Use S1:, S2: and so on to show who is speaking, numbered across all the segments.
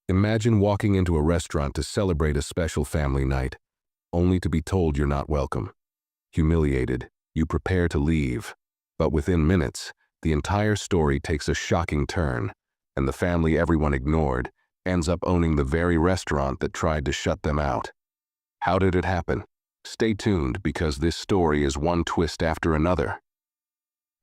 S1: Imagine walking into a restaurant to celebrate a special family night, only to be told you're not welcome. Humiliated, you prepare to leave. But within minutes, the entire story takes a shocking turn, and the family everyone ignored ends up owning the very restaurant that tried to shut them out. How did it happen? Stay tuned because this story is one twist after another.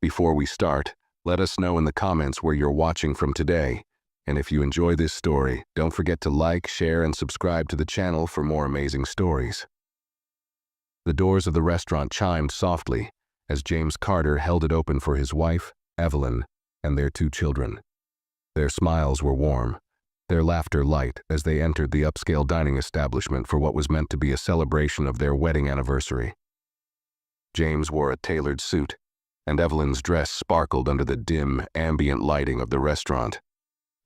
S1: Before we start, let us know in the comments where you're watching from today. And if you enjoy this story, don't forget to like, share, and subscribe to the channel for more amazing stories. The doors of the restaurant chimed softly as James Carter held it open for his wife, Evelyn, and their 2 children. Their smiles were warm, their laughter light as they entered the upscale dining establishment for what was meant to be a celebration of their wedding anniversary. James wore a tailored suit, and Evelyn's dress sparkled under the dim, ambient lighting of the restaurant.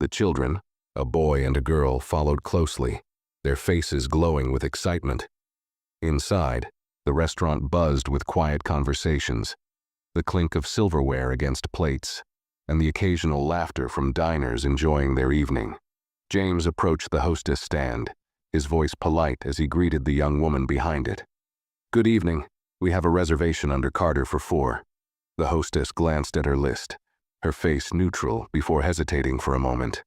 S1: The children, a boy and a girl, followed closely, their faces glowing with excitement. Inside, the restaurant buzzed with quiet conversations, the clink of silverware against plates, and the occasional laughter from diners enjoying their evening. James approached the hostess stand, his voice polite as he greeted the young woman behind it. "Good evening. We have a reservation under Carter for 4. The hostess glanced at her list, her face neutral before hesitating for a moment.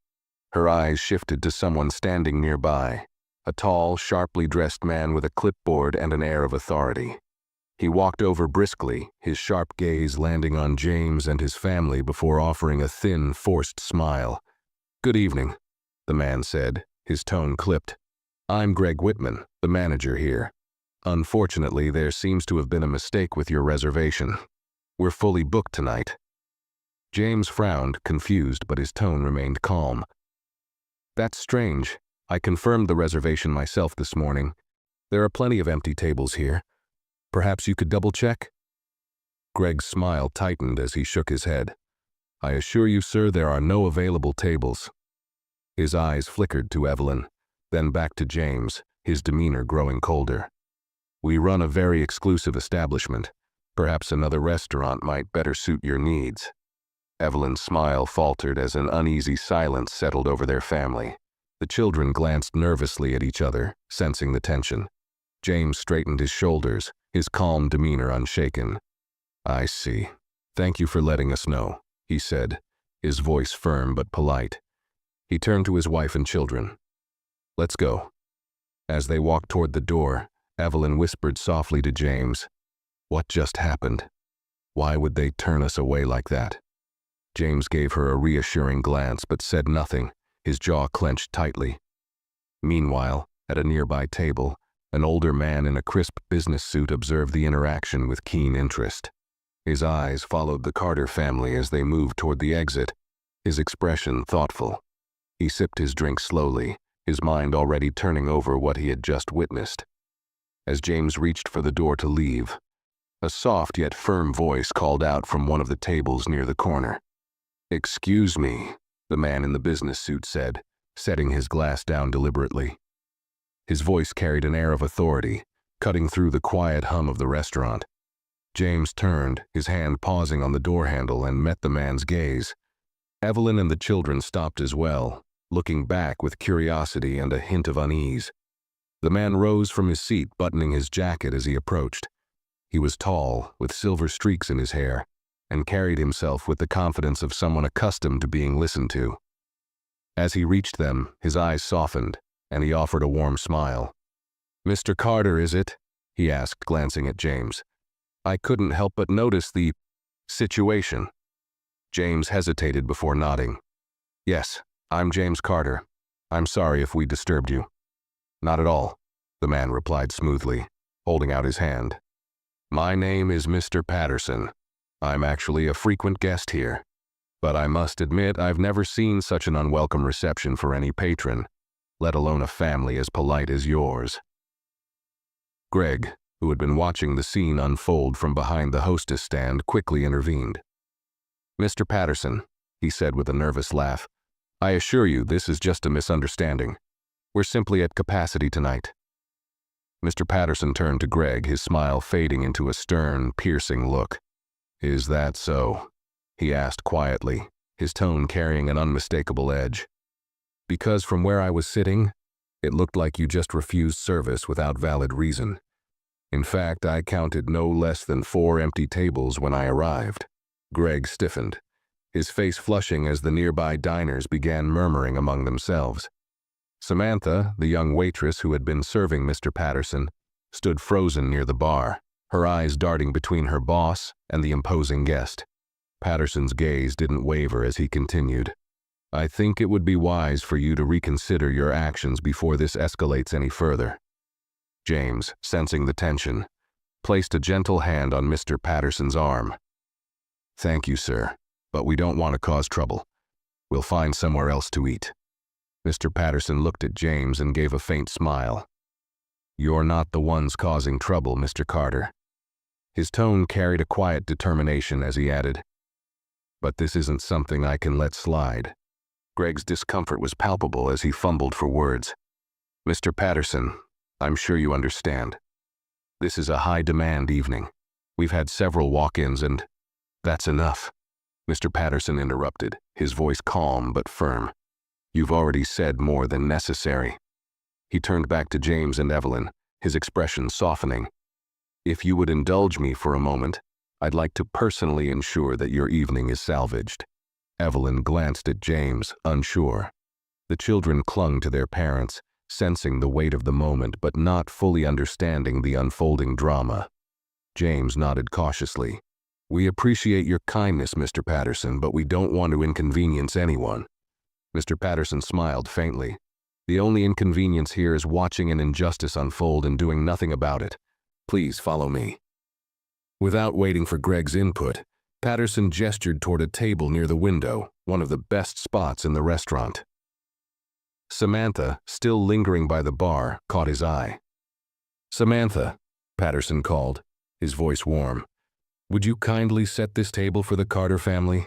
S1: Her eyes shifted to someone standing nearby, a tall, sharply dressed man with a clipboard and an air of authority. He walked over briskly, his sharp gaze landing on James and his family before offering a thin, forced smile. "Good evening," the man said, his tone clipped. "I'm Greg Whitman, the manager here. Unfortunately, there seems to have been a mistake with your reservation. We're fully booked tonight." James frowned, confused, but his tone remained calm. "That's strange. I confirmed the reservation myself this morning. There are plenty of empty tables here. Perhaps you could double-check?" Greg's smile tightened as he shook his head. "I assure you, sir, there are no available tables." His eyes flickered to Evelyn, then back to James, his demeanor growing colder. "We run a very exclusive establishment. Perhaps another restaurant might better suit your needs." Evelyn's smile faltered as an uneasy silence settled over their family. The children glanced nervously at each other, sensing the tension. James straightened his shoulders, his calm demeanor unshaken. "I see. Thank you for letting us know," he said, his voice firm but polite. He turned to his wife and children. "Let's go." As they walked toward the door, Evelyn whispered softly to James, "What just happened? Why would they turn us away like that?" James gave her a reassuring glance but said nothing, his jaw clenched tightly. Meanwhile, at a nearby table, an older man in a crisp business suit observed the interaction with keen interest. His eyes followed the Carter family as they moved toward the exit, his expression thoughtful. He sipped his drink slowly, his mind already turning over what he had just witnessed. As James reached for the door to leave, a soft yet firm voice called out from one of the tables near the corner. "Excuse me," the man in the business suit said, setting his glass down deliberately. His voice carried an air of authority, cutting through the quiet hum of the restaurant. James turned, his hand pausing on the door handle, and met the man's gaze. Evelyn and the children stopped as well, looking back with curiosity and a hint of unease. The man rose from his seat, buttoning his jacket as he approached. He was tall, with silver streaks in his hair, and carried himself with the confidence of someone accustomed to being listened to. As he reached them, his eyes softened, and he offered a warm smile. "Mr. Carter, is it?" he asked, glancing at James. "I couldn't help but notice the situation." James hesitated before nodding. "Yes, I'm James Carter. I'm sorry if we disturbed you." "Not at all," the man replied smoothly, holding out his hand. "My name is Mr. Patterson. I'm actually a frequent guest here, but I must admit I've never seen such an unwelcome reception for any patron, let alone a family as polite as yours." Greg, who had been watching the scene unfold from behind the hostess stand, quickly intervened. "Mr. Patterson," he said with a nervous laugh, "I assure you this is just a misunderstanding. We're simply at capacity tonight." Mr. Patterson turned to Greg, his smile fading into a stern, piercing look. "Is that so?" he asked quietly, his tone carrying an unmistakable edge. Because from where I was sitting, it looked like you just refused service without valid reason. In fact, I counted no less than 4 empty tables when I arrived. Greg stiffened, his face flushing as the nearby diners began murmuring among themselves. Samantha, the young waitress who had been serving Mr. Patterson, stood frozen near the bar, her eyes darting between her boss and the imposing guest. Patterson's gaze didn't waver as he continued. I think it would be wise for you to reconsider your actions before this escalates any further. James, sensing the tension, placed a gentle hand on Mr. Patterson's arm. Thank you, sir, but we don't want to cause trouble. We'll find somewhere else to eat. Mr. Patterson looked at James and gave a faint smile. You're not the ones causing trouble, Mr. Carter. His tone carried a quiet determination as he added, but this isn't something I can let slide. Greg's discomfort was palpable as he fumbled for words. Mr. Patterson, I'm sure you understand. This is a high-demand evening. We've had several walk-ins and that's enough. Mr. Patterson interrupted, his voice calm but firm. You've already said more than necessary. He turned back to James and Evelyn, his expression softening. If you would indulge me for a moment, I'd like to personally ensure that your evening is salvaged. Evelyn glanced at James, unsure. The children clung to their parents, sensing the weight of the moment but not fully understanding the unfolding drama. James nodded cautiously. We appreciate your kindness, Mr. Patterson, but we don't want to inconvenience anyone. Mr. Patterson smiled faintly. The only inconvenience here is watching an injustice unfold and doing nothing about it. Please follow me. Without waiting for Greg's input, Patterson gestured toward a table near the window, one of the best spots in the restaurant. Samantha, still lingering by the bar, caught his eye. Samantha, Patterson called, his voice warm. Would you kindly set this table for the Carter family?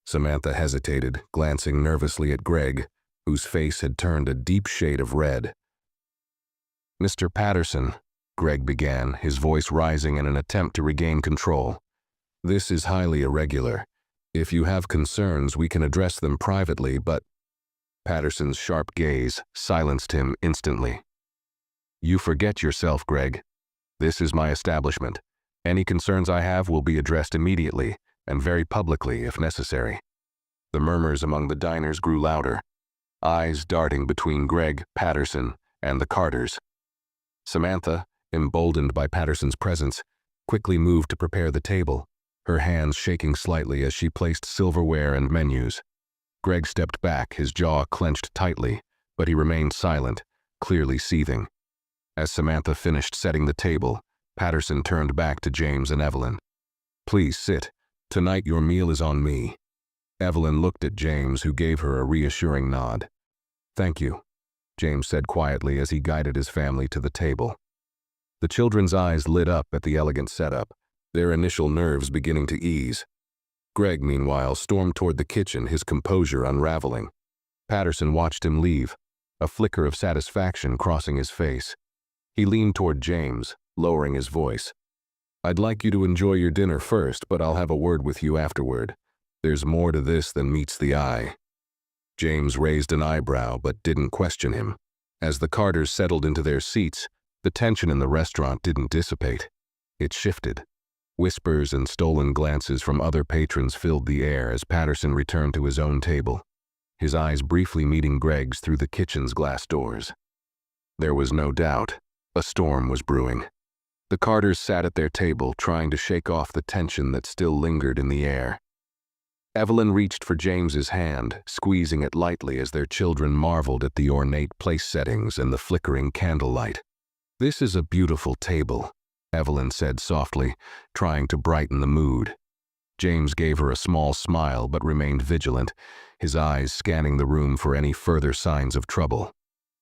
S1: Samantha hesitated, glancing nervously at Greg, whose face had turned a deep shade of red. Mr. Patterson, Greg began, his voice rising in an attempt to regain control. This is highly irregular. If you have concerns, we can address them privately, but Patterson's sharp gaze silenced him instantly. You forget yourself, Greg. This is my establishment. Any concerns I have will be addressed immediately, and very publicly if necessary. The murmurs among the diners grew louder, eyes darting between Greg, Patterson, and the Carters. Samantha, emboldened by Patterson's presence, quickly moved to prepare the table, her hands shaking slightly as she placed silverware and menus. Greg stepped back, his jaw clenched tightly, but he remained silent, clearly seething. As Samantha finished setting the table, Patterson turned back to James and Evelyn. Please sit. Tonight your meal is on me. Evelyn looked at James, who gave her a reassuring nod. Thank you, James said quietly as he guided his family to the table. The children's eyes lit up at the elegant setup, their initial nerves beginning to ease. Greg, meanwhile, stormed toward the kitchen, his composure unraveling. Patterson watched him leave, a flicker of satisfaction crossing his face. He leaned toward James, lowering his voice. I'd like you to enjoy your dinner first, but I'll have a word with you afterward. There's more to this than meets the eye. James raised an eyebrow but didn't question him. As the Carters settled into their seats, the tension in the restaurant didn't dissipate. It shifted. Whispers and stolen glances from other patrons filled the air as Patterson returned to his own table, his eyes briefly meeting Greg's through the kitchen's glass doors. There was no doubt. A storm was brewing. The Carters sat at their table, trying to shake off the tension that still lingered in the air. Evelyn reached for James's hand, squeezing it lightly as their children marveled at the ornate place settings and the flickering candlelight. This is a beautiful table, Evelyn said softly, trying to brighten the mood. James gave her a small smile but remained vigilant, his eyes scanning the room for any further signs of trouble.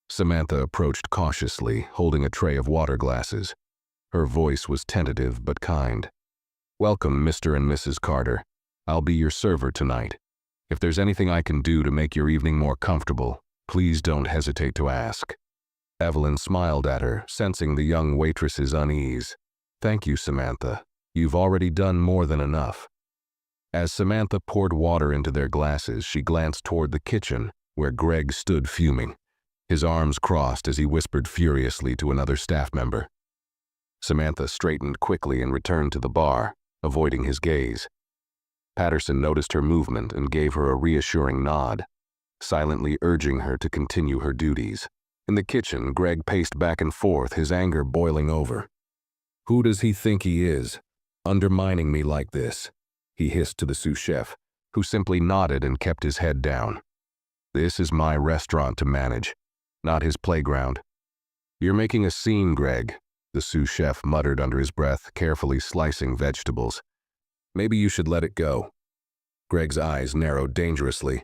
S1: Samantha approached cautiously, holding a tray of water glasses. Her voice was tentative but kind. Welcome, Mr. and Mrs. Carter. I'll be your server tonight. If there's anything I can do to make your evening more comfortable, please don't hesitate to ask. Evelyn smiled at her, sensing the young waitress's unease. Thank you, Samantha. You've already done more than enough. As Samantha poured water into their glasses, she glanced toward the kitchen, where Greg stood fuming, his arms crossed as he whispered furiously to another staff member. Samantha straightened quickly and returned to the bar, avoiding his gaze. Patterson noticed her movement and gave her a reassuring nod, silently urging her to continue her duties. In the kitchen, Greg paced back and forth, his anger boiling over. "Who does he think he is, undermining me like this?" he hissed to the sous chef, who simply nodded and kept his head down. "This is my restaurant to manage, not his playground." "You're making a scene, Greg," the sous chef muttered under his breath, carefully slicing vegetables. "Maybe you should let it go." Greg's eyes narrowed dangerously.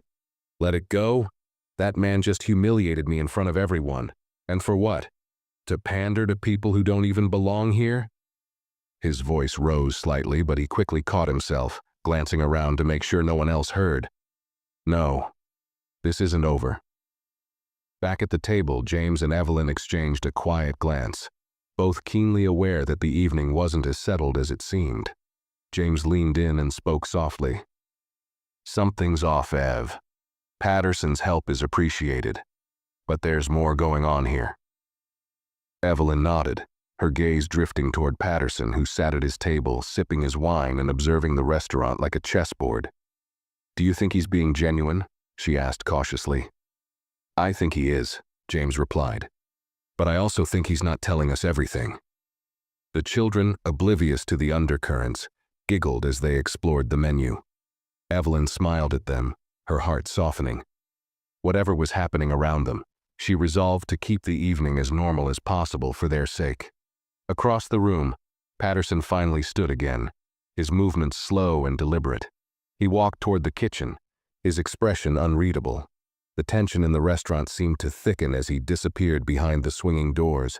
S1: "Let it go? That man just humiliated me in front of everyone. And for what? To pander to people who don't even belong here?" His voice rose slightly, but he quickly caught himself, glancing around to make sure no one else heard. "No, this isn't over." Back at the table, James and Evelyn exchanged a quiet glance, both keenly aware that the evening wasn't as settled as it seemed. James leaned in and spoke softly. "Something's off, Ev. Patterson's help is appreciated, but there's more going on here." Evelyn nodded, her gaze drifting toward Patterson, who sat at his table, sipping his wine and observing the restaurant like a chessboard. "Do you think he's being genuine?" she asked cautiously. "I think he is," James replied. "But I also think he's not telling us everything." The children, oblivious to the undercurrents, giggled as they explored the menu. Evelyn smiled at them, her heart softening. Whatever was happening around them, she resolved to keep the evening as normal as possible for their sake. Across the room, Patterson finally stood again, his movements slow and deliberate. He walked toward the kitchen, his expression unreadable. The tension in the restaurant seemed to thicken as he disappeared behind the swinging doors,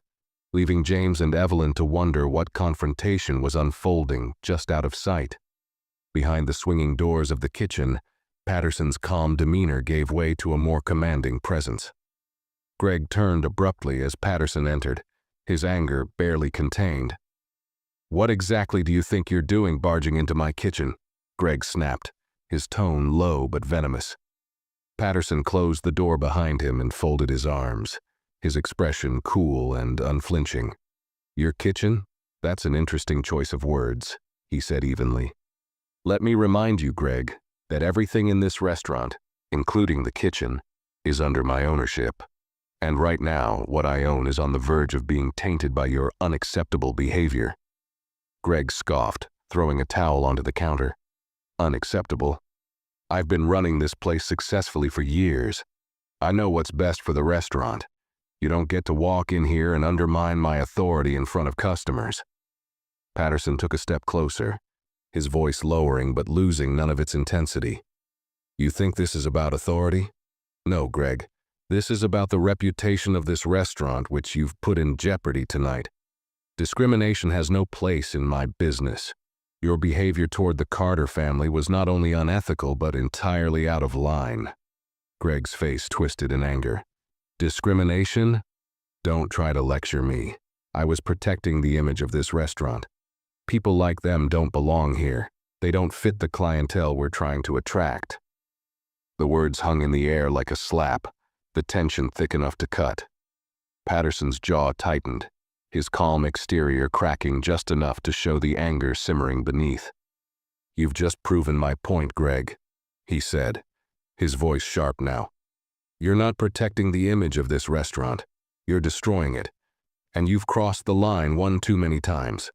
S1: leaving James and Evelyn to wonder what confrontation was unfolding just out of sight. Behind the swinging doors of the kitchen, Patterson's calm demeanor gave way to a more commanding presence. Greg turned abruptly as Patterson entered, his anger barely contained. "What exactly do you think you're doing barging into my kitchen?" Greg snapped, his tone low but venomous. Patterson closed the door behind him and folded his arms, his expression cool and unflinching. "Your kitchen? That's an interesting choice of words," he said evenly. "Let me remind you, Greg, that everything in this restaurant, including the kitchen, is under my ownership. And right now, what I own is on the verge of being tainted by your unacceptable behavior." Greg scoffed, throwing a towel onto the counter. "Unacceptable? I've been running this place successfully for years. I know what's best for the restaurant. You don't get to walk in here and undermine my authority in front of customers." Patterson took a step closer, his voice lowering but losing none of its intensity. "You think this is about authority? No, Greg. This is about the reputation of this restaurant, which you've put in jeopardy tonight. Discrimination has no place in my business. Your behavior toward the Carter family was not only unethical but entirely out of line." Greg's face twisted in anger. "Discrimination? Don't try to lecture me. I was protecting the image of this restaurant. People like them don't belong here. They don't fit the clientele we're trying to attract." The words hung in the air like a slap, the tension thick enough to cut. Patterson's jaw tightened, his calm exterior cracking just enough to show the anger simmering beneath. "You've just proven my point, Greg," he said, his voice sharp now. "You're not protecting the image of this restaurant. You're destroying it. And you've crossed the line one too many times."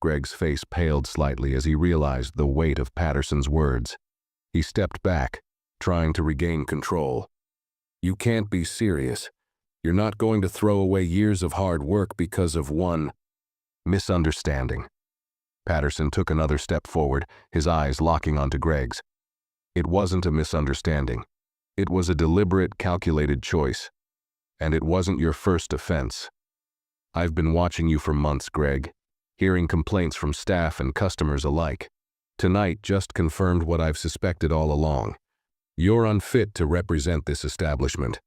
S1: Greg's face paled slightly as he realized the weight of Patterson's words. He stepped back, trying to regain control. "You can't be serious. You're not going to throw away years of hard work because of one misunderstanding." Patterson took another step forward, his eyes locking onto Greg's. "It wasn't a misunderstanding. It was a deliberate, calculated choice. And it wasn't your first offense. I've been watching you for months, Greg, hearing complaints from staff and customers alike. Tonight just confirmed what I've suspected all along. You're unfit to represent this establishment."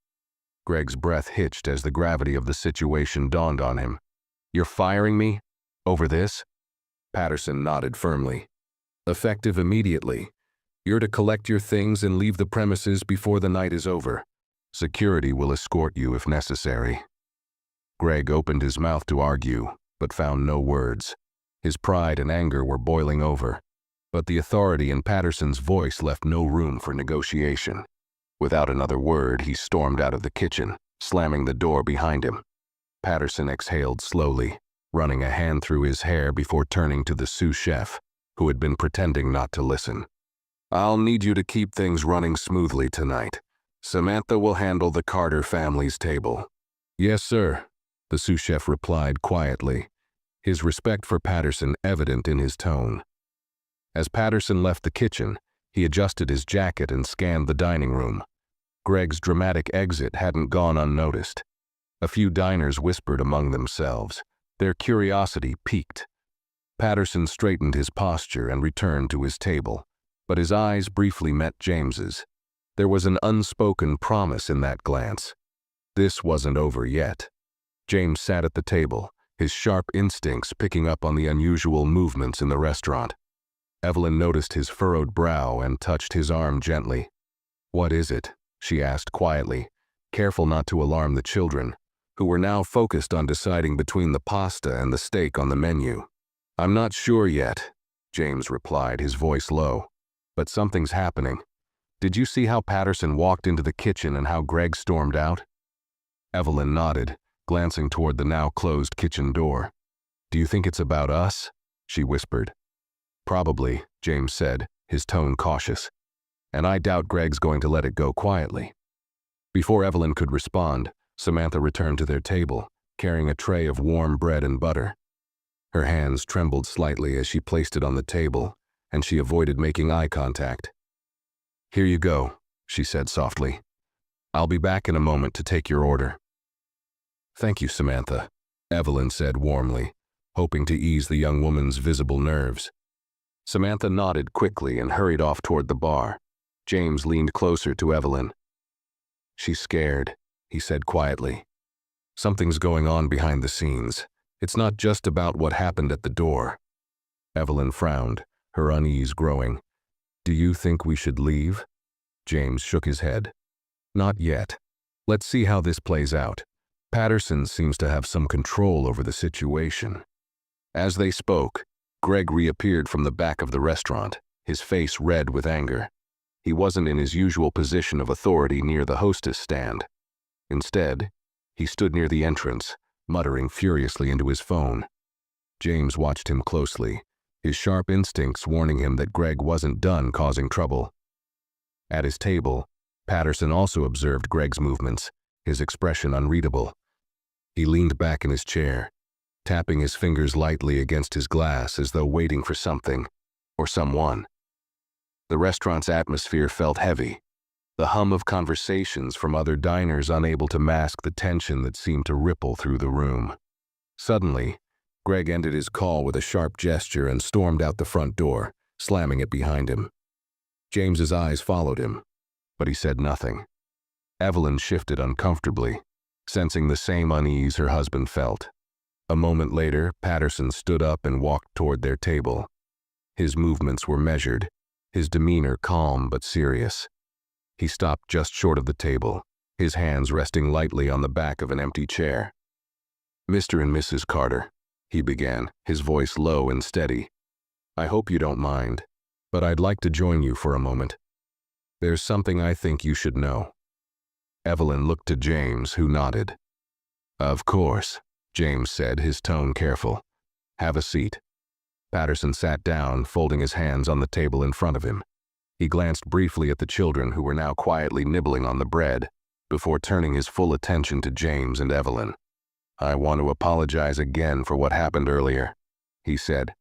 S1: Greg's breath hitched as the gravity of the situation dawned on him. "You're firing me? Over this?" Patterson nodded firmly. "Effective immediately. You're to collect your things and leave the premises before the night is over. Security will escort you if necessary. Greg opened his mouth to argue, but found no words. His pride and anger were boiling over, but the authority in Patterson's voice left no room for negotiation. Without another word, he stormed out of the kitchen, slamming the door behind him. Patterson exhaled slowly, running a hand through his hair before turning to the sous chef, who had been pretending not to listen. "I'll need you to keep things running smoothly tonight. Samantha will handle the Carter family's table." "Yes, sir," the sous chef replied quietly, his respect for Patterson evident in his tone. As Patterson left the kitchen, he adjusted his jacket and scanned the dining room. Greg's dramatic exit hadn't gone unnoticed. A few diners whispered among themselves, their curiosity piqued. Patterson straightened his posture and returned to his table, but his eyes briefly met James's. There was an unspoken promise in that glance. This wasn't over yet. James sat at the table, his sharp instincts picking up on the unusual movements in the restaurant. Evelyn noticed his furrowed brow and touched his arm gently. "What is it?" she asked quietly, careful not to alarm the children, who were now focused on deciding between the pasta and the steak on the menu. "I'm not sure yet," James replied, his voice low, "but something's happening. Did you see how Patterson walked into the kitchen and how Greg stormed out?" Evelyn nodded, glancing toward the now closed kitchen door. "Do you think it's about us?" she whispered. "Probably," James said, his tone cautious. "And I doubt Greg's going to let it go quietly." Before Evelyn could respond, Samantha returned to their table, carrying a tray of warm bread and butter. Her hands trembled slightly as she placed it on the table, and she avoided making eye contact. "Here you go," she said softly. "I'll be back in a moment to take your order." "Thank you, Samantha," Evelyn said warmly, hoping to ease the young woman's visible nerves. Samantha nodded quickly and hurried off toward the bar. James leaned closer to Evelyn. "She's scared," he said quietly. "Something's going on behind the scenes. It's not just about what happened at the door." Evelyn frowned, her unease growing. "Do you think we should leave?" James shook his head. "Not yet. Let's see how this plays out. Patterson seems to have some control over the situation." As they spoke, Greg reappeared from the back of the restaurant, his face red with anger. He wasn't in his usual position of authority near the hostess stand. Instead, he stood near the entrance, muttering furiously into his phone. James watched him closely, his sharp instincts warning him that Greg wasn't done causing trouble. At his table, Patterson also observed Greg's movements, his expression unreadable. He leaned back in his chair, tapping his fingers lightly against his glass as though waiting for something, or someone. The restaurant's atmosphere felt heavy, the hum of conversations from other diners unable to mask the tension that seemed to ripple through the room. Suddenly, Greg ended his call with a sharp gesture and stormed out the front door, slamming it behind him. James's eyes followed him, but he said nothing. Evelyn shifted uncomfortably, sensing the same unease her husband felt. A moment later, Patterson stood up and walked toward their table. His movements were measured, his demeanor calm but serious. He stopped just short of the table, his hands resting lightly on the back of an empty chair. "Mr. and Mrs. Carter," he began, his voice low and steady. "I hope you don't mind, but I'd like to join you for a moment. There's something I think you should know." Evelyn looked to James, who nodded. "Of course," James said, his tone careful. "Have a seat." Patterson sat down, folding his hands on the table in front of him. He glanced briefly at the children who were now quietly nibbling on the bread, before turning his full attention to James and Evelyn. "I want to apologize again for what happened earlier," he said,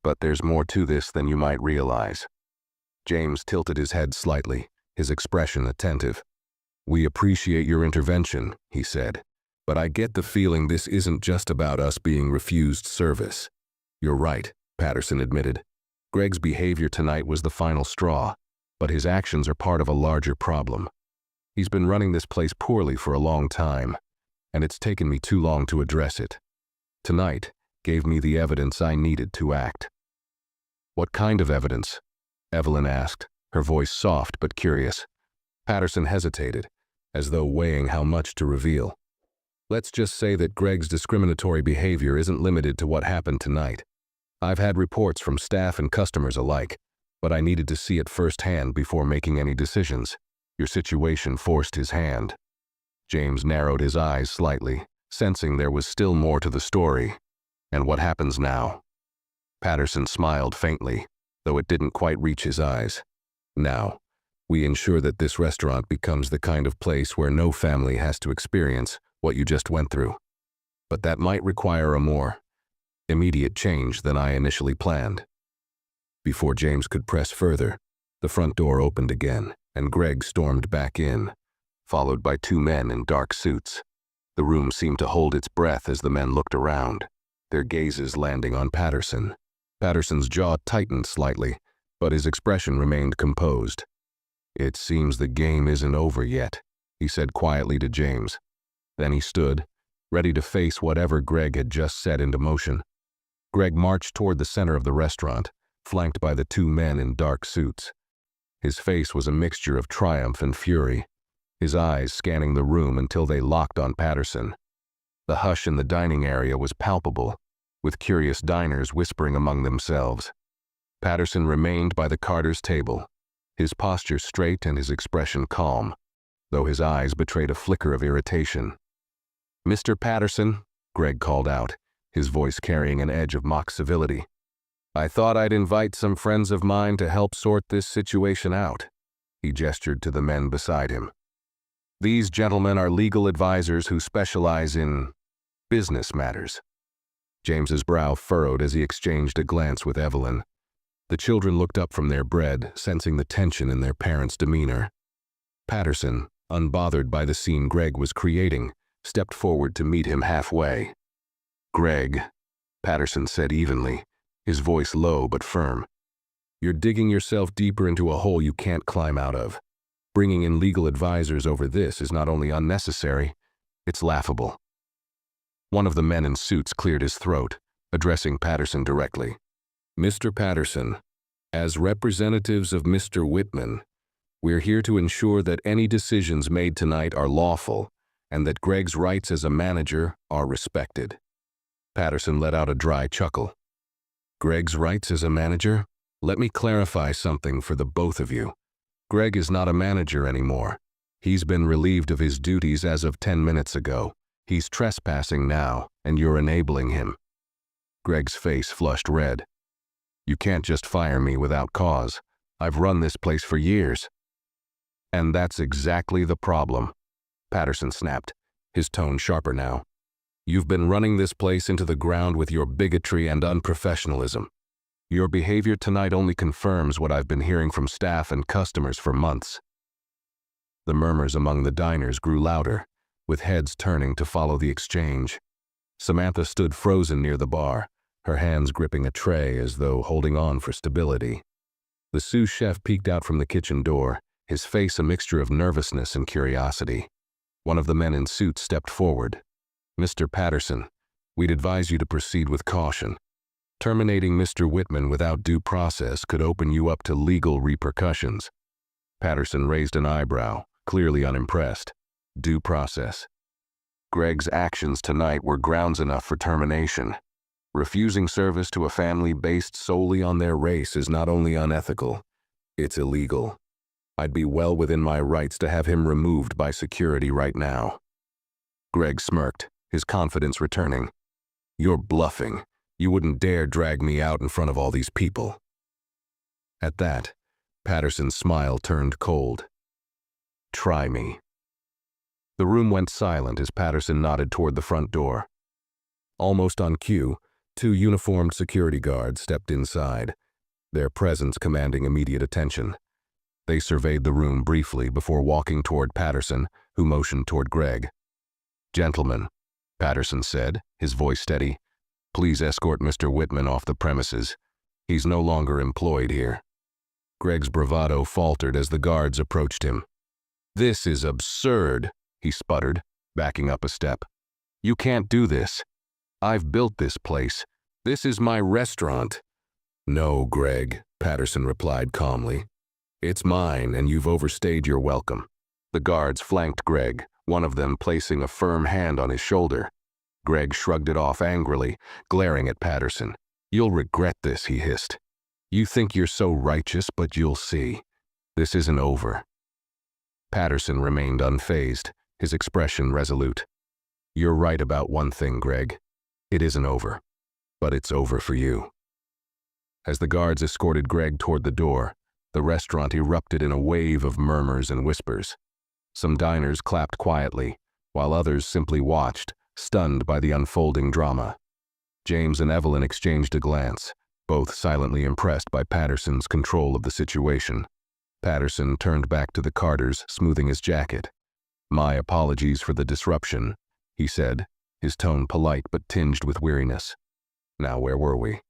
S1: "but there's more to this than you might realize." James tilted his head slightly, his expression attentive. "We appreciate your intervention," he said, "but I get the feeling this isn't just about us being refused service." "You're right," Patterson admitted. "Greg's behavior tonight was the final straw, but his actions are part of a larger problem. He's been running this place poorly for a long time, and it's taken me too long to address it. Tonight gave me the evidence I needed to act." "What kind of evidence?" Evelyn asked, her voice soft but curious. Patterson hesitated, as though weighing how much to reveal. Let's just say that Greg's discriminatory behavior isn't limited to what happened tonight. I've had reports from staff and customers alike, but I needed to see it firsthand before making any decisions. Your situation forced his hand. James narrowed his eyes slightly, sensing there was still more to the story. And what happens now? Patterson smiled faintly, though it didn't quite reach his eyes. Now, we ensure that this restaurant becomes the kind of place where no family has to experience what you just went through. But that might require a more immediate change than I initially planned. Before James could press further, the front door opened again, and Greg stormed back in, followed by two men in dark suits. The room seemed to hold its breath as the men looked around, their gazes landing on Patterson. Patterson's jaw tightened slightly, but his expression remained composed. "It seems the game isn't over yet," he said quietly to James. Then he stood, ready to face whatever Greg had just set into motion. Greg marched toward the center of the restaurant, flanked by the two men in dark suits. His face was a mixture of triumph and fury, his eyes scanning the room until they locked on Patterson. The hush in the dining area was palpable, with curious diners whispering among themselves. Patterson remained by the Carter's table, his posture straight and his expression calm, though his eyes betrayed a flicker of irritation. "Mr. Patterson," Greg called out, his voice carrying an edge of mock civility. "I thought I'd invite some friends of mine to help sort this situation out." He gestured to the men beside him. "These gentlemen are legal advisors who specialize in business matters." James's brow furrowed as he exchanged a glance with Evelyn. The children looked up from their bread, sensing the tension in their parents' demeanor. Patterson, unbothered by the scene Greg was creating, stepped forward to meet him halfway. "Greg," Patterson said evenly, his voice low but firm, "you're digging yourself deeper into a hole you can't climb out of. Bringing in legal advisors over this is not only unnecessary, it's laughable." One of the men in suits cleared his throat, addressing Patterson directly. "Mr. Patterson, as representatives of Mr. Whitman, we're here to ensure that any decisions made tonight are lawful and that Greg's rights as a manager are respected." Patterson let out a dry chuckle. "Greg's rights as a manager? Let me clarify something for the both of you. Greg is not a manager anymore. He's been relieved of his duties as of 10 minutes ago. He's trespassing now, and you're enabling him." Greg's face flushed red. "You can't just fire me without cause. I've run this place for years." "And that's exactly the problem," Patterson snapped, his tone sharper now. "You've been running this place into the ground with your bigotry and unprofessionalism. Your behavior tonight only confirms what I've been hearing from staff and customers for months." The murmurs among the diners grew louder, with heads turning to follow the exchange. Samantha stood frozen near the bar, her hands gripping a tray as though holding on for stability. The sous chef peeked out from the kitchen door, his face a mixture of nervousness and curiosity. One of the men in suits stepped forward. "Mr. Patterson, we'd advise you to proceed with caution. Terminating Mr. Whitman without due process could open you up to legal repercussions." Patterson raised an eyebrow, clearly unimpressed. Due process. Greg's actions tonight were grounds enough for termination. Refusing service to a family based solely on their race is not only unethical, it's illegal. I'd be well within my rights to have him removed by security right now. Greg smirked, his confidence returning. "You're bluffing. You wouldn't dare drag me out in front of all these people." At that, Patterson's smile turned cold. "Try me." The room went silent as Patterson nodded toward the front door. Almost on cue, two uniformed security guards stepped inside, their presence commanding immediate attention. They surveyed the room briefly before walking toward Patterson, who motioned toward Greg. "Gentlemen," Patterson said, his voice steady, "please escort Mr. Whitman off the premises. He's no longer employed here." Greg's bravado faltered as the guards approached him. "This is absurd," he sputtered, backing up a step. "You can't do this. I've built this place. This is my restaurant." "No, Greg," Patterson replied calmly. "It's mine, and you've overstayed your welcome. The guards flanked Greg, one of them placing a firm hand on his shoulder. Greg shrugged it off angrily, glaring at Patterson. "You'll regret this," he hissed. "You think you're so righteous, but you'll see. This isn't over." Patterson remained unfazed, his expression resolute. "You're right about one thing, Greg. It isn't over. But it's over for you." As the guards escorted Greg toward the door, the restaurant erupted in a wave of murmurs and whispers. Some diners clapped quietly, while others simply watched, stunned by the unfolding drama. James and Evelyn exchanged a glance, both silently impressed by Patterson's control of the situation. Patterson turned back to the Carters, smoothing his jacket. "My apologies for the disruption," he said, his tone polite but tinged with weariness. "Now where were we?"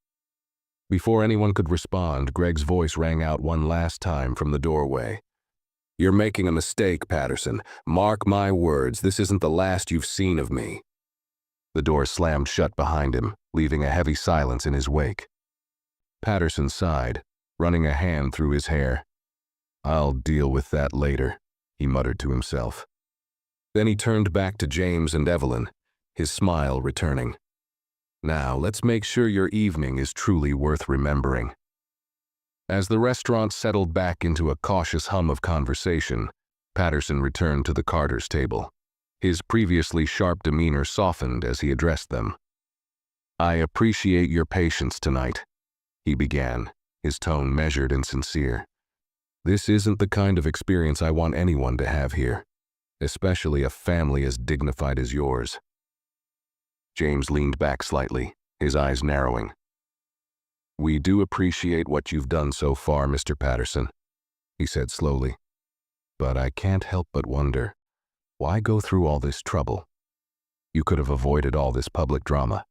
S1: Before anyone could respond, Greg's voice rang out one last time from the doorway. "You're making a mistake, Patterson. Mark my words, this isn't the last you've seen of me." The door slammed shut behind him, leaving a heavy silence in his wake. Patterson sighed, running a hand through his hair. "I'll deal with that later," he muttered to himself. Then he turned back to James and Evelyn, his smile returning. "Now, let's make sure your evening is truly worth remembering." As the restaurant settled back into a cautious hum of conversation, Patterson returned to the Carters' table. His previously sharp demeanor softened as he addressed them. "I appreciate your patience tonight," he began, his tone measured and sincere. "This isn't the kind of experience I want anyone to have here, especially a family as dignified as yours." James leaned back slightly, his eyes narrowing. "We do appreciate what you've done so far, Mr. Patterson," he said slowly. "But I can't help but wonder, why go through all this trouble? You could have avoided all this public drama."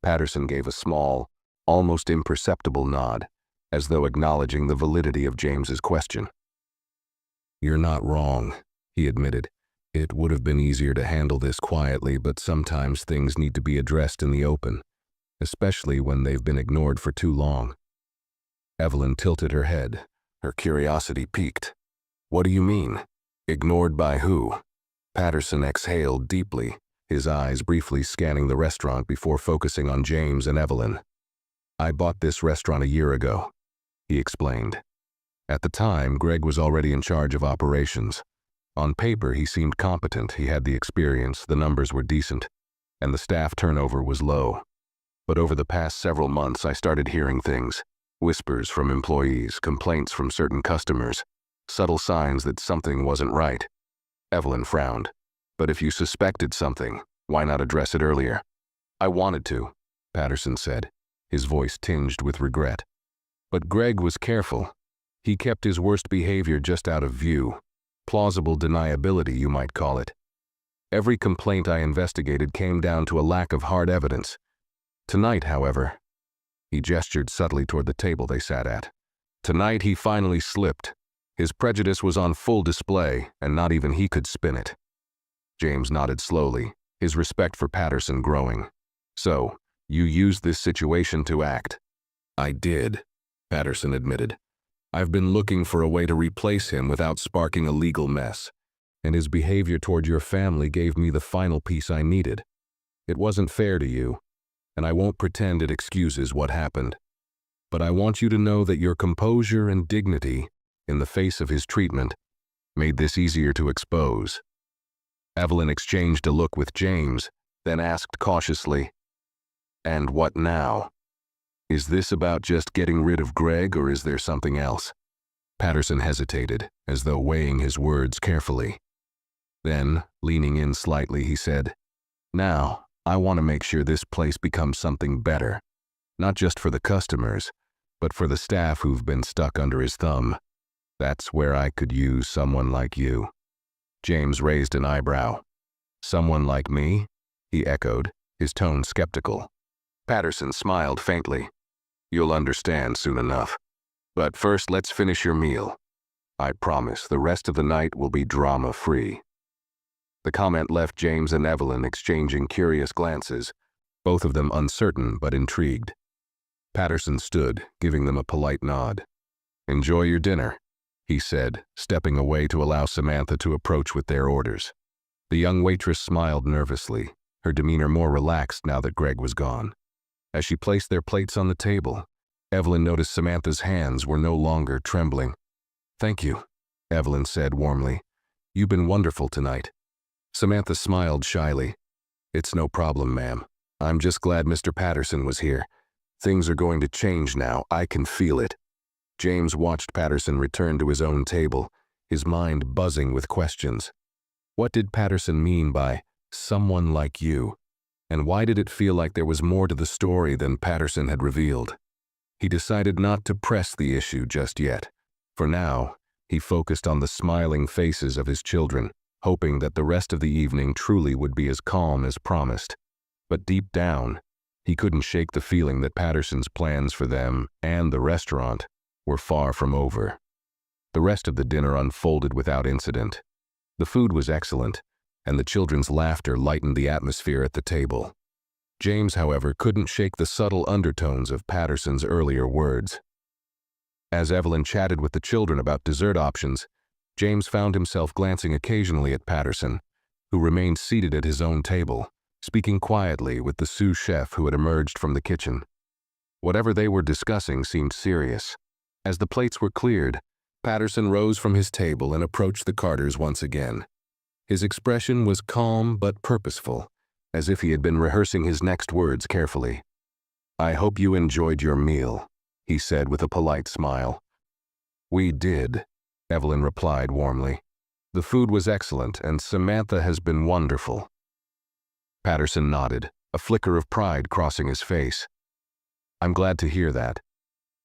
S1: Patterson gave a small, almost imperceptible nod, as though acknowledging the validity of James's question. "You're not wrong," he admitted. "It would have been easier to handle this quietly, but sometimes things need to be addressed in the open, especially when they've been ignored for too long." Evelyn tilted her head, her curiosity piqued. "What do you mean? Ignored by who?" Patterson exhaled deeply, his eyes briefly scanning the restaurant before focusing on James and Evelyn. "I bought this restaurant a year ago," he explained. At the time, Greg was already in charge of operations. On paper, he seemed competent, he had the experience, the numbers were decent, and the staff turnover was low. But over the past several months, I started hearing things. Whispers from employees, complaints from certain customers, subtle signs that something wasn't right. Evelyn frowned. "But if you suspected something, why not address it earlier?" "I wanted to," Patterson said, his voice tinged with regret. "But Greg was careful. He kept his worst behavior just out of view. Plausible deniability, you might call it. Every complaint I investigated came down to a lack of hard evidence. Tonight, however," he gestured subtly toward the table they sat at. "Tonight he finally slipped. His prejudice was on full display, and not even he could spin it." James nodded slowly, his respect for Patterson growing. "So, you used this situation to act?" "I did," Patterson admitted. "I've been looking for a way to replace him without sparking a legal mess, and his behavior toward your family gave me the final piece I needed. It wasn't fair to you, and I won't pretend it excuses what happened. But I want you to know that your composure and dignity, in the face of his treatment, made this easier to expose." Evelyn exchanged a look with James, then asked cautiously, "And what now? Is this about just getting rid of Greg, or is there something else?" Patterson hesitated, as though weighing his words carefully. Then, leaning in slightly, he said, "Now, I want to make sure this place becomes something better, not just for the customers, but for the staff who've been stuck under his thumb. That's where I could use someone like you." James raised an eyebrow. "Someone like me?" he echoed, his tone skeptical. Patterson smiled faintly. "You'll understand soon enough. But first, let's finish your meal. I promise the rest of the night will be drama-free." The comment left James and Evelyn exchanging curious glances, both of them uncertain but intrigued. Patterson stood, giving them a polite nod. "Enjoy your dinner," he said, stepping away to allow Samantha to approach with their orders. The young waitress smiled nervously, her demeanor more relaxed now that Greg was gone. As she placed their plates on the table, Evelyn noticed Samantha's hands were no longer trembling. "Thank you," Evelyn said warmly. "You've been wonderful tonight." Samantha smiled shyly. "It's no problem, ma'am. I'm just glad Mr. Patterson was here. Things are going to change now. I can feel it." James watched Patterson return to his own table, his mind buzzing with questions. What did Patterson mean by "someone like you"? And why did it feel like there was more to the story than Patterson had revealed? He decided not to press the issue just yet. For now, he focused on the smiling faces of his children, hoping that the rest of the evening truly would be as calm as promised. But deep down, he couldn't shake the feeling that Patterson's plans for them and the restaurant were far from over. The rest of the dinner unfolded without incident. The food was excellent, and the children's laughter lightened the atmosphere at the table. James, however, couldn't shake the subtle undertones of Patterson's earlier words. As Evelyn chatted with the children about dessert options, James found himself glancing occasionally at Patterson, who remained seated at his own table, speaking quietly with the sous chef who had emerged from the kitchen. Whatever they were discussing seemed serious. As the plates were cleared, Patterson rose from his table and approached the Carters once again. His expression was calm but purposeful, as if he had been rehearsing his next words carefully. "I hope you enjoyed your meal," he said with a polite smile. "We did," Evelyn replied warmly. "The food was excellent, and Samantha has been wonderful." Patterson nodded, a flicker of pride crossing his face. "I'm glad to hear that.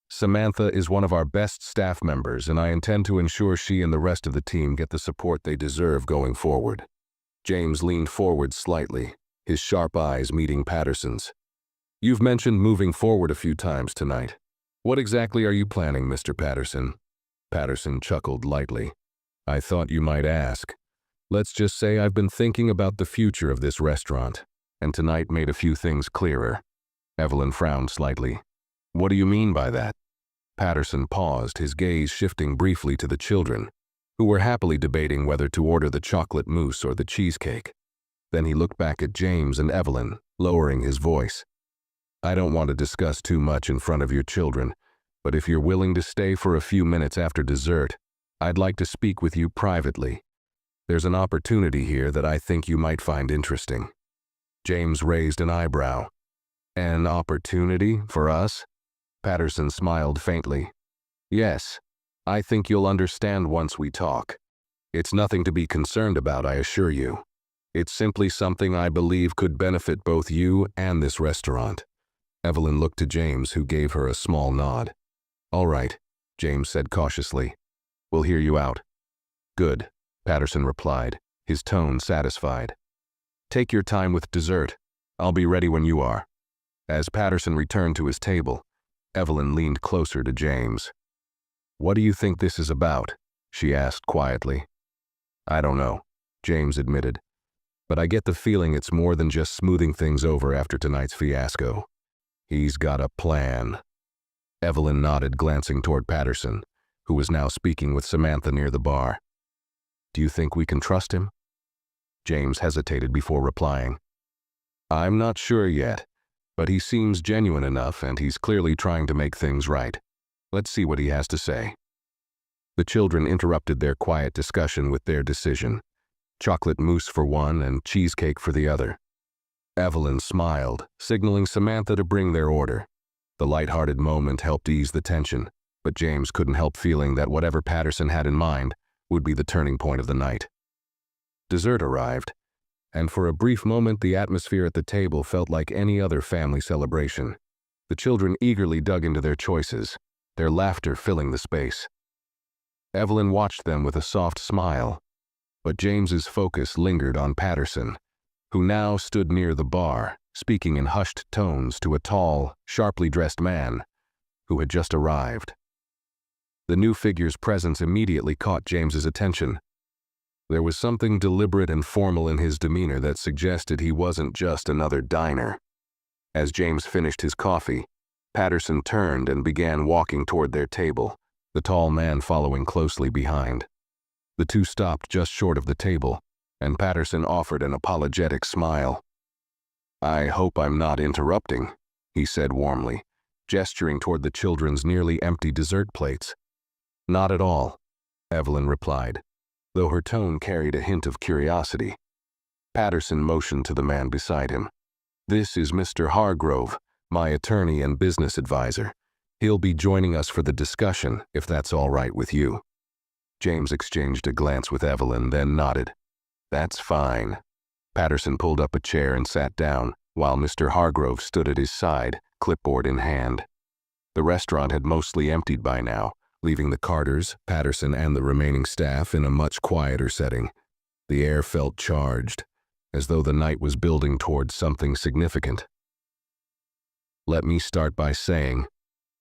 S1: Samantha is one of our best staff members, and I intend to ensure she and the rest of the team get the support they deserve going forward." James leaned forward slightly, his sharp eyes meeting Patterson's. "You've mentioned moving forward a few times tonight. What exactly are you planning, Mr. Patterson?" Patterson chuckled lightly. "I thought you might ask. Let's just say I've been thinking about the future of this restaurant, and tonight made a few things clearer." Evelyn frowned slightly. "What do you mean by that?" Patterson paused, his gaze shifting briefly to the children, who were happily debating whether to order the chocolate mousse or the cheesecake. Then he looked back at James and Evelyn, lowering his voice. "I don't want to discuss too much in front of your children, but if you're willing to stay for a few minutes after dessert, I'd like to speak with you privately. There's an opportunity here that I think you might find interesting." James raised an eyebrow. "An opportunity for us?" Patterson smiled faintly. "Yes, I think you'll understand once we talk. It's nothing to be concerned about, I assure you. It's simply something I believe could benefit both you and this restaurant." Evelyn looked to James, who gave her a small nod. "All right," James said cautiously. "We'll hear you out." "Good," Patterson replied, his tone satisfied. "Take your time with dessert. I'll be ready when you are." As Patterson returned to his table, Evelyn leaned closer to James. "What do you think this is about?" she asked quietly. "I don't know," James admitted. "But I get the feeling it's more than just smoothing things over after tonight's fiasco. He's got a plan." Evelyn nodded, glancing toward Patterson, who was now speaking with Samantha near the bar. "Do you think we can trust him?" James hesitated before replying. "I'm not sure yet, but he seems genuine enough, and he's clearly trying to make things right. Let's see what he has to say." The children interrupted their quiet discussion with their decision: chocolate mousse for one and cheesecake for the other. Evelyn smiled, signaling Samantha to bring their order. The light-hearted moment helped ease the tension, but James couldn't help feeling that whatever Patterson had in mind would be the turning point of the night. Dessert arrived, and for a brief moment the atmosphere at the table felt like any other family celebration. The children eagerly dug into their choices, their laughter filling the space. Evelyn watched them with a soft smile, but James's focus lingered on Patterson, who now stood near the bar, speaking in hushed tones to a tall, sharply dressed man who had just arrived. The new figure's presence immediately caught James's attention. There was something deliberate and formal in his demeanor that suggested he wasn't just another diner. As James finished his coffee, Patterson turned and began walking toward their table, the tall man following closely behind. The two stopped just short of the table, and Patterson offered an apologetic smile. "I hope I'm not interrupting," he said warmly, gesturing toward the children's nearly empty dessert plates. "Not at all," Evelyn replied, though her tone carried a hint of curiosity. Patterson motioned to the man beside him. "This is Mr. Hargrove, my attorney and business advisor. He'll be joining us for the discussion, if that's all right with you." James exchanged a glance with Evelyn, then nodded. "That's fine." Patterson pulled up a chair and sat down, while Mr. Hargrove stood at his side, clipboard in hand. The restaurant had mostly emptied by now, leaving the Carters, Patterson, and the remaining staff in a much quieter setting. The air felt charged, as though the night was building towards something significant. "Let me start by saying,"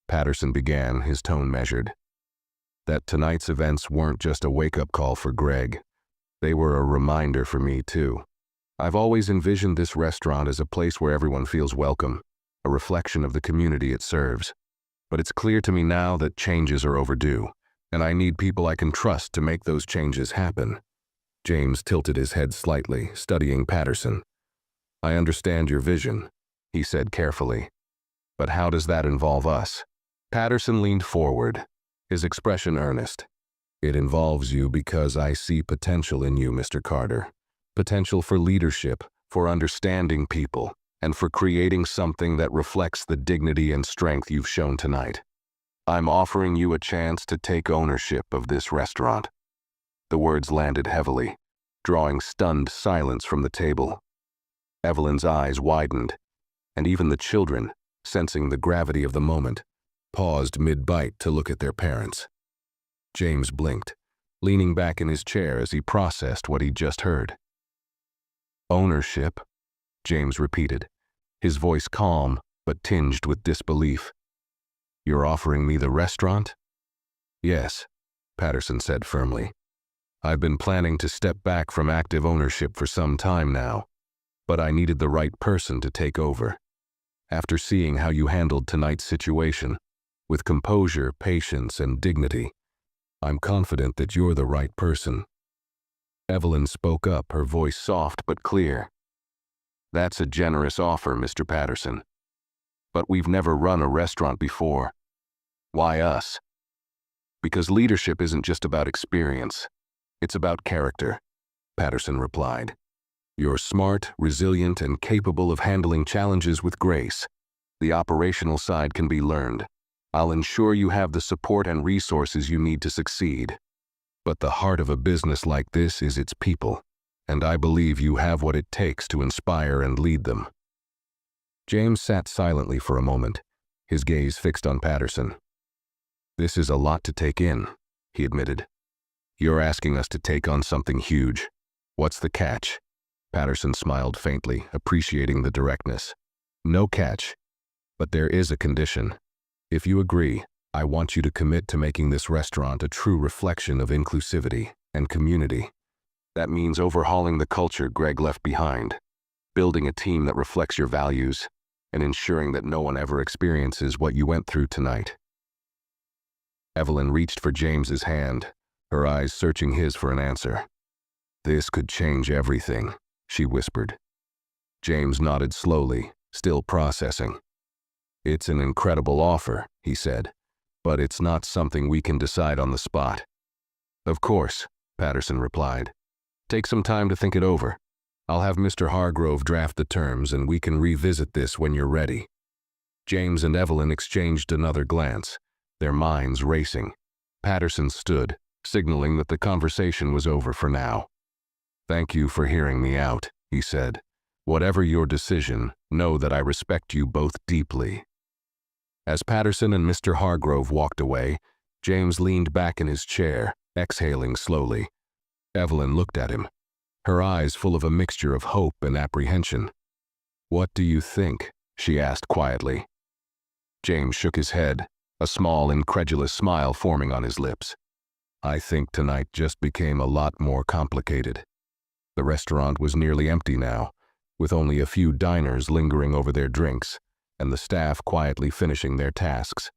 S1: Patterson began, his tone measured, "that tonight's events weren't just a wake-up call for Greg. They were a reminder for me, too. I've always envisioned this restaurant as a place where everyone feels welcome, a reflection of the community it serves. But it's clear to me now that changes are overdue, and I need people I can trust to make those changes happen." James tilted his head slightly, studying Patterson. "I understand your vision," he said carefully. "But how does that involve us?" Patterson leaned forward, his expression earnest. "It involves you because I see potential in you, Mr. Carter. Potential for leadership, for understanding people, and for creating something that reflects the dignity and strength you've shown tonight. I'm offering you a chance to take ownership of this restaurant." The words landed heavily, drawing stunned silence from the table. Evelyn's eyes widened, and even the children, sensing the gravity of the moment, paused mid-bite to look at their parents. James blinked, leaning back in his chair as he processed what he'd just heard. "Ownership," James repeated, his voice calm but tinged with disbelief. "You're offering me the restaurant?" "Yes," Patterson said firmly. "I've been planning to step back from active ownership for some time now, but I needed the right person to take over. After seeing how you handled tonight's situation, with composure, patience, and dignity, I'm confident that you're the right person." Evelyn spoke up, her voice soft but clear. "That's a generous offer, Mr. Patterson. But we've never run a restaurant before. Why us?" "Because leadership isn't just about experience. It's about character," Patterson replied. "You're smart, resilient, and capable of handling challenges with grace. The operational side can be learned. I'll ensure you have the support and resources you need to succeed. But the heart of a business like this is its people, and I believe you have what it takes to inspire and lead them." James sat silently for a moment, his gaze fixed on Patterson. "This is a lot to take in," he admitted. "You're asking us to take on something huge. What's the catch?" Patterson smiled faintly, appreciating the directness. "No catch. But there is a condition. If you agree, I want you to commit to making this restaurant a true reflection of inclusivity and community. That means overhauling the culture Greg left behind, building a team that reflects your values, and ensuring that no one ever experiences what you went through tonight." Evelyn reached for James's hand, her eyes searching his for an answer. "This could change everything," she whispered. James nodded slowly, still processing. "It's an incredible offer," he said, "but it's not something we can decide on the spot." "Of course," Patterson replied. "Take some time to think it over. I'll have Mr. Hargrove draft the terms and we can revisit this when you're ready." James and Evelyn exchanged another glance, their minds racing. Patterson stood, signaling that the conversation was over for now. "Thank you for hearing me out," he said. "Whatever your decision, know that I respect you both deeply." As Patterson and Mr. Hargrove walked away, James leaned back in his chair, exhaling slowly. Evelyn looked at him, her eyes full of a mixture of hope and apprehension. "What do you think?" she asked quietly. James shook his head, a small, incredulous smile forming on his lips. "I think tonight just became a lot more complicated." The restaurant was nearly empty now, with only a few diners lingering over their drinks, and the staff quietly finishing their tasks.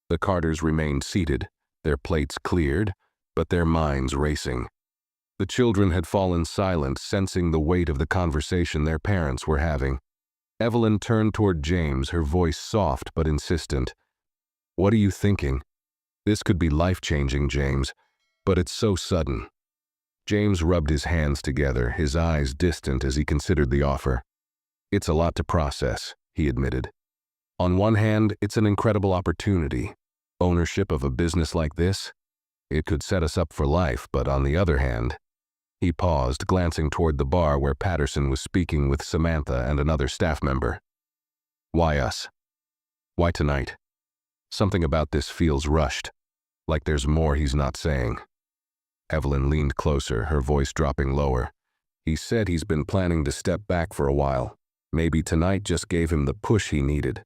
S1: The Carters remained seated, their plates cleared, but their minds racing. The children had fallen silent, sensing the weight of the conversation their parents were having. Evelyn turned toward James, her voice soft but insistent. "What are you thinking? This could be life-changing, James, but it's so sudden." James rubbed his hands together, his eyes distant as he considered the offer. "It's a lot to process," he admitted. "On one hand, it's an incredible opportunity. Ownership of a business like this? It could set us up for life, but on the other hand..." He paused, glancing toward the bar where Patterson was speaking with Samantha and another staff member. "Why us? Why tonight? Something about this feels rushed, like there's more he's not saying." Evelyn leaned closer, her voice dropping lower. "He said he's been planning to step back for a while. Maybe tonight just gave him the push he needed.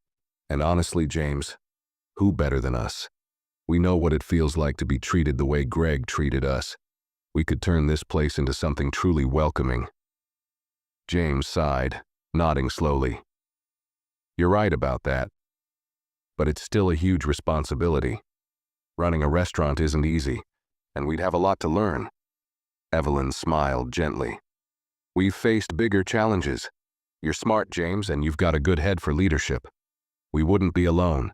S1: And honestly, James, who better than us? We know what it feels like to be treated the way Greg treated us. We could turn this place into something truly welcoming." James sighed, nodding slowly. "You're right about that. But it's still a huge responsibility. Running a restaurant isn't easy, and we'd have a lot to learn." Evelyn smiled gently. "We've faced bigger challenges. You're smart, James, and you've got a good head for leadership. We wouldn't be alone.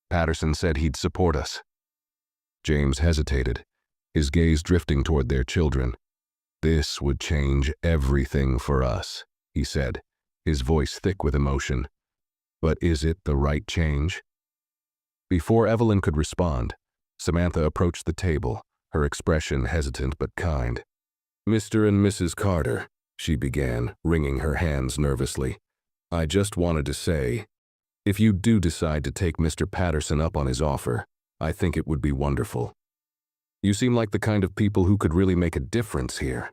S1: Patterson said he'd support us." James hesitated, his gaze drifting toward their children. "This would change everything for us," he said, his voice thick with emotion. "But is it the right change?" Before Evelyn could respond, Samantha approached the table, her expression hesitant but kind. "Mr. and Mrs. Carter," she began, wringing her hands nervously. "I just wanted to say, if you do decide to take Mr. Patterson up on his offer, I think it would be wonderful. You seem like the kind of people who could really make a difference here."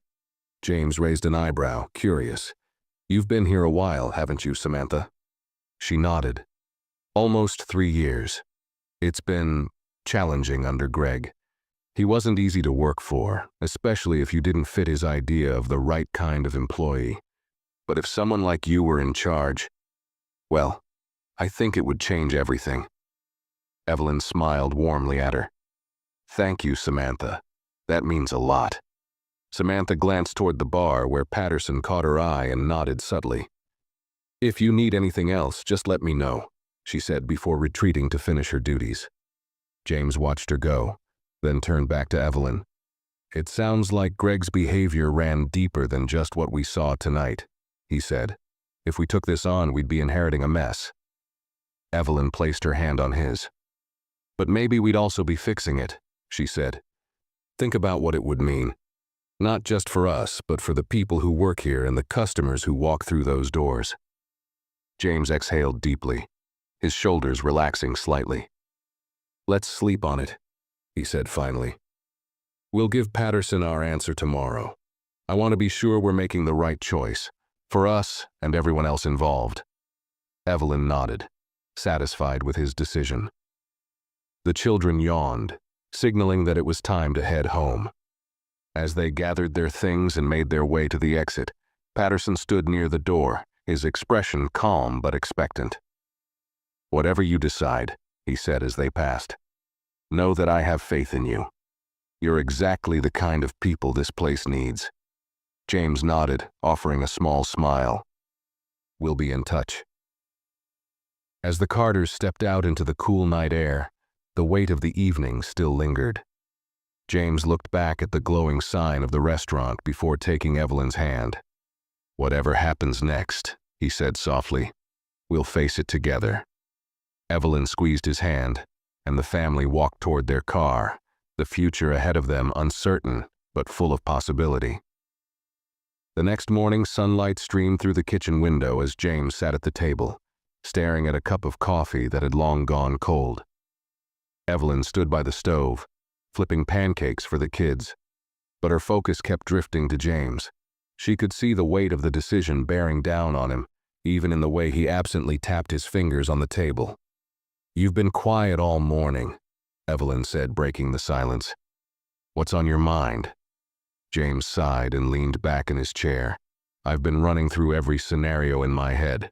S1: James raised an eyebrow, curious. "You've been here a while, haven't you, Samantha?" She nodded. "Almost 3 years. It's been challenging under Greg. He wasn't easy to work for, especially if you didn't fit his idea of the right kind of employee. But if someone like you were in charge, well, I think it would change everything." Evelyn smiled warmly at her. "Thank you, Samantha. That means a lot." Samantha glanced toward the bar where Patterson caught her eye and nodded subtly. "If you need anything else, just let me know," she said before retreating to finish her duties. James watched her go, then turned back to Evelyn. "It sounds like Greg's behavior ran deeper than just what we saw tonight," he said. "If we took this on, we'd be inheriting a mess." Evelyn placed her hand on his. "But maybe we'd also be fixing it," she said. "Think about what it would mean. Not just for us, but for the people who work here and the customers who walk through those doors." James exhaled deeply, his shoulders relaxing slightly. "Let's sleep on it," he said finally. "We'll give Patterson our answer tomorrow. I want to be sure we're making the right choice, for us and everyone else involved." Evelyn nodded, satisfied with his decision. The children yawned, signaling that it was time to head home. As they gathered their things and made their way to the exit, Patterson stood near the door, his expression calm but expectant. "Whatever you decide," he said as they passed, "know that I have faith in you. You're exactly the kind of people this place needs." James nodded, offering a small smile. "We'll be in touch." As the Carters stepped out into the cool night air, the weight of the evening still lingered. James looked back at the glowing sign of the restaurant before taking Evelyn's hand. "Whatever happens next," he said softly, "we'll face it together." Evelyn squeezed his hand, and the family walked toward their car, the future ahead of them uncertain but full of possibility. The next morning, sunlight streamed through the kitchen window as James sat at the table, staring at a cup of coffee that had long gone cold. Evelyn stood by the stove, flipping pancakes for the kids, but her focus kept drifting to James. She could see the weight of the decision bearing down on him, even in the way he absently tapped his fingers on the table. "You've been quiet all morning," Evelyn said, breaking the silence. "What's on your mind?" James sighed and leaned back in his chair. "I've been running through every scenario in my head.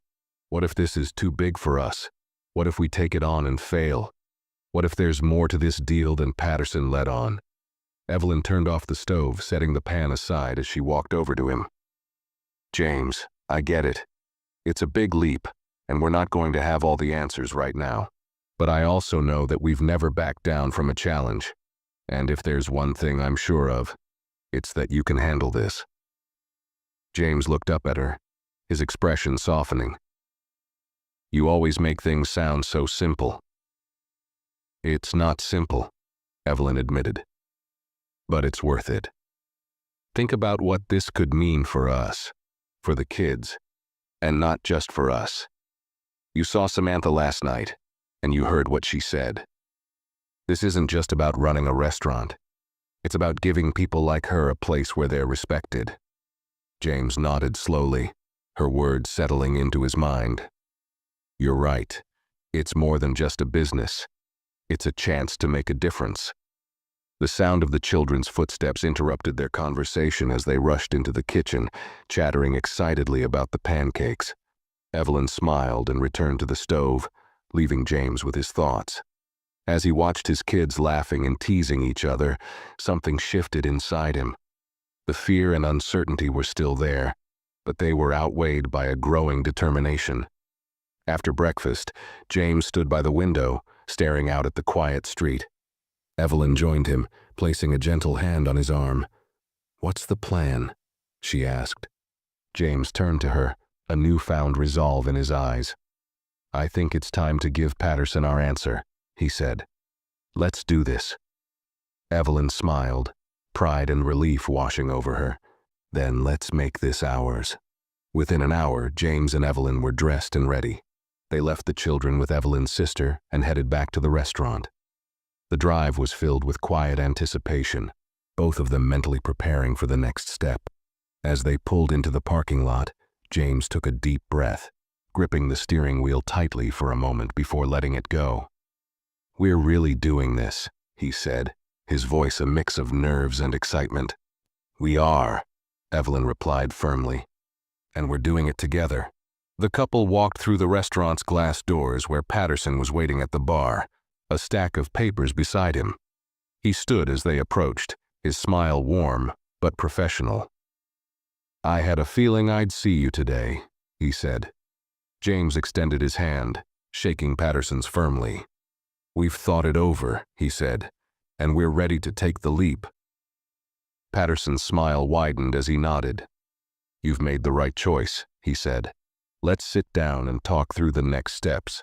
S1: What if this is too big for us? What if we take it on and fail? What if there's more to this deal than Patterson let on? Evelyn turned off the stove, setting the pan aside as she walked over to him. James, I get it. It's a big leap, and we're not going to have all the answers right now. But I also know that we've never backed down from a challenge. And if there's one thing I'm sure of, it's that you can handle this. James looked up at her, his expression softening. You always make things sound so simple. It's not simple, Evelyn admitted. But it's worth it. Think about what this could mean for us, for the kids, and not just for us. You saw Samantha last night, and you heard what she said. This isn't just about running a restaurant. It's about giving people like her a place where they're respected. James nodded slowly, her words settling into his mind. You're right. It's more than just a business. It's a chance to make a difference. The sound of the children's footsteps interrupted their conversation as they rushed into the kitchen, chattering excitedly about the pancakes. Evelyn smiled and returned to the stove, leaving James with his thoughts. As he watched his kids laughing and teasing each other, something shifted inside him. The fear and uncertainty were still there, but they were outweighed by a growing determination. After breakfast, James stood by the window, staring out at the quiet street. Evelyn joined him, placing a gentle hand on his arm. "What's the plan?" she asked. James turned to her, a newfound resolve in his eyes. "I think it's time to give Patterson our answer," he said. "Let's do this." Evelyn smiled, pride and relief washing over her. "Then let's make this ours." Within an hour, James and Evelyn were dressed and ready. They left the children with Evelyn's sister and headed back to the restaurant. The drive was filled with quiet anticipation, both of them mentally preparing for the next step. As they pulled into the parking lot, James took a deep breath, gripping the steering wheel tightly for a moment before letting it go. "We're really doing this," he said, his voice a mix of nerves and excitement. "We are," Evelyn replied firmly. "And we're doing it together." The couple walked through the restaurant's glass doors where Patterson was waiting at the bar, a stack of papers beside him. He stood as they approached, his smile warm but professional. "I had a feeling I'd see you today," he said. James extended his hand, shaking Patterson's firmly. "We've thought it over," he said, "and we're ready to take the leap." Patterson's smile widened as he nodded. "You've made the right choice," he said. "Let's sit down and talk through the next steps."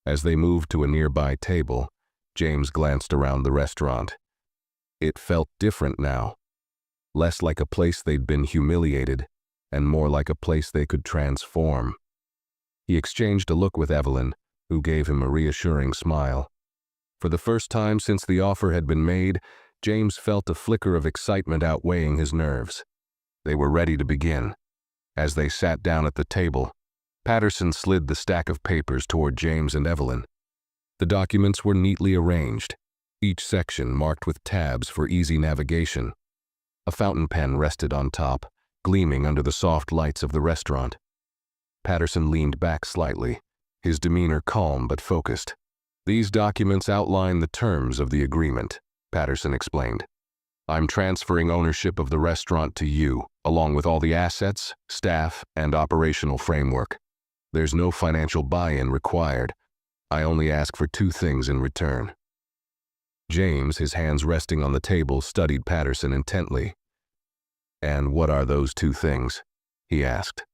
S1: As they moved to a nearby table, James glanced around the restaurant. It felt different now. Less like a place they'd been humiliated, and more like a place they could transform. He exchanged a look with Evelyn, who gave him a reassuring smile. For the first time since the offer had been made, James felt a flicker of excitement outweighing his nerves. They were ready to begin. As they sat down at the table, Patterson slid the stack of papers toward James and Evelyn. The documents were neatly arranged, each section marked with tabs for easy navigation. A fountain pen rested on top, gleaming under the soft lights of the restaurant. Patterson leaned back slightly, his demeanor calm but focused. "These documents outline the terms of the agreement," Patterson explained. "I'm transferring ownership of the restaurant to you, along with all the assets, staff, and operational framework. There's no financial buy-in required. I only ask for two things in return." James, his hands resting on the table, studied Patterson intently. "And what are those two things?" he asked.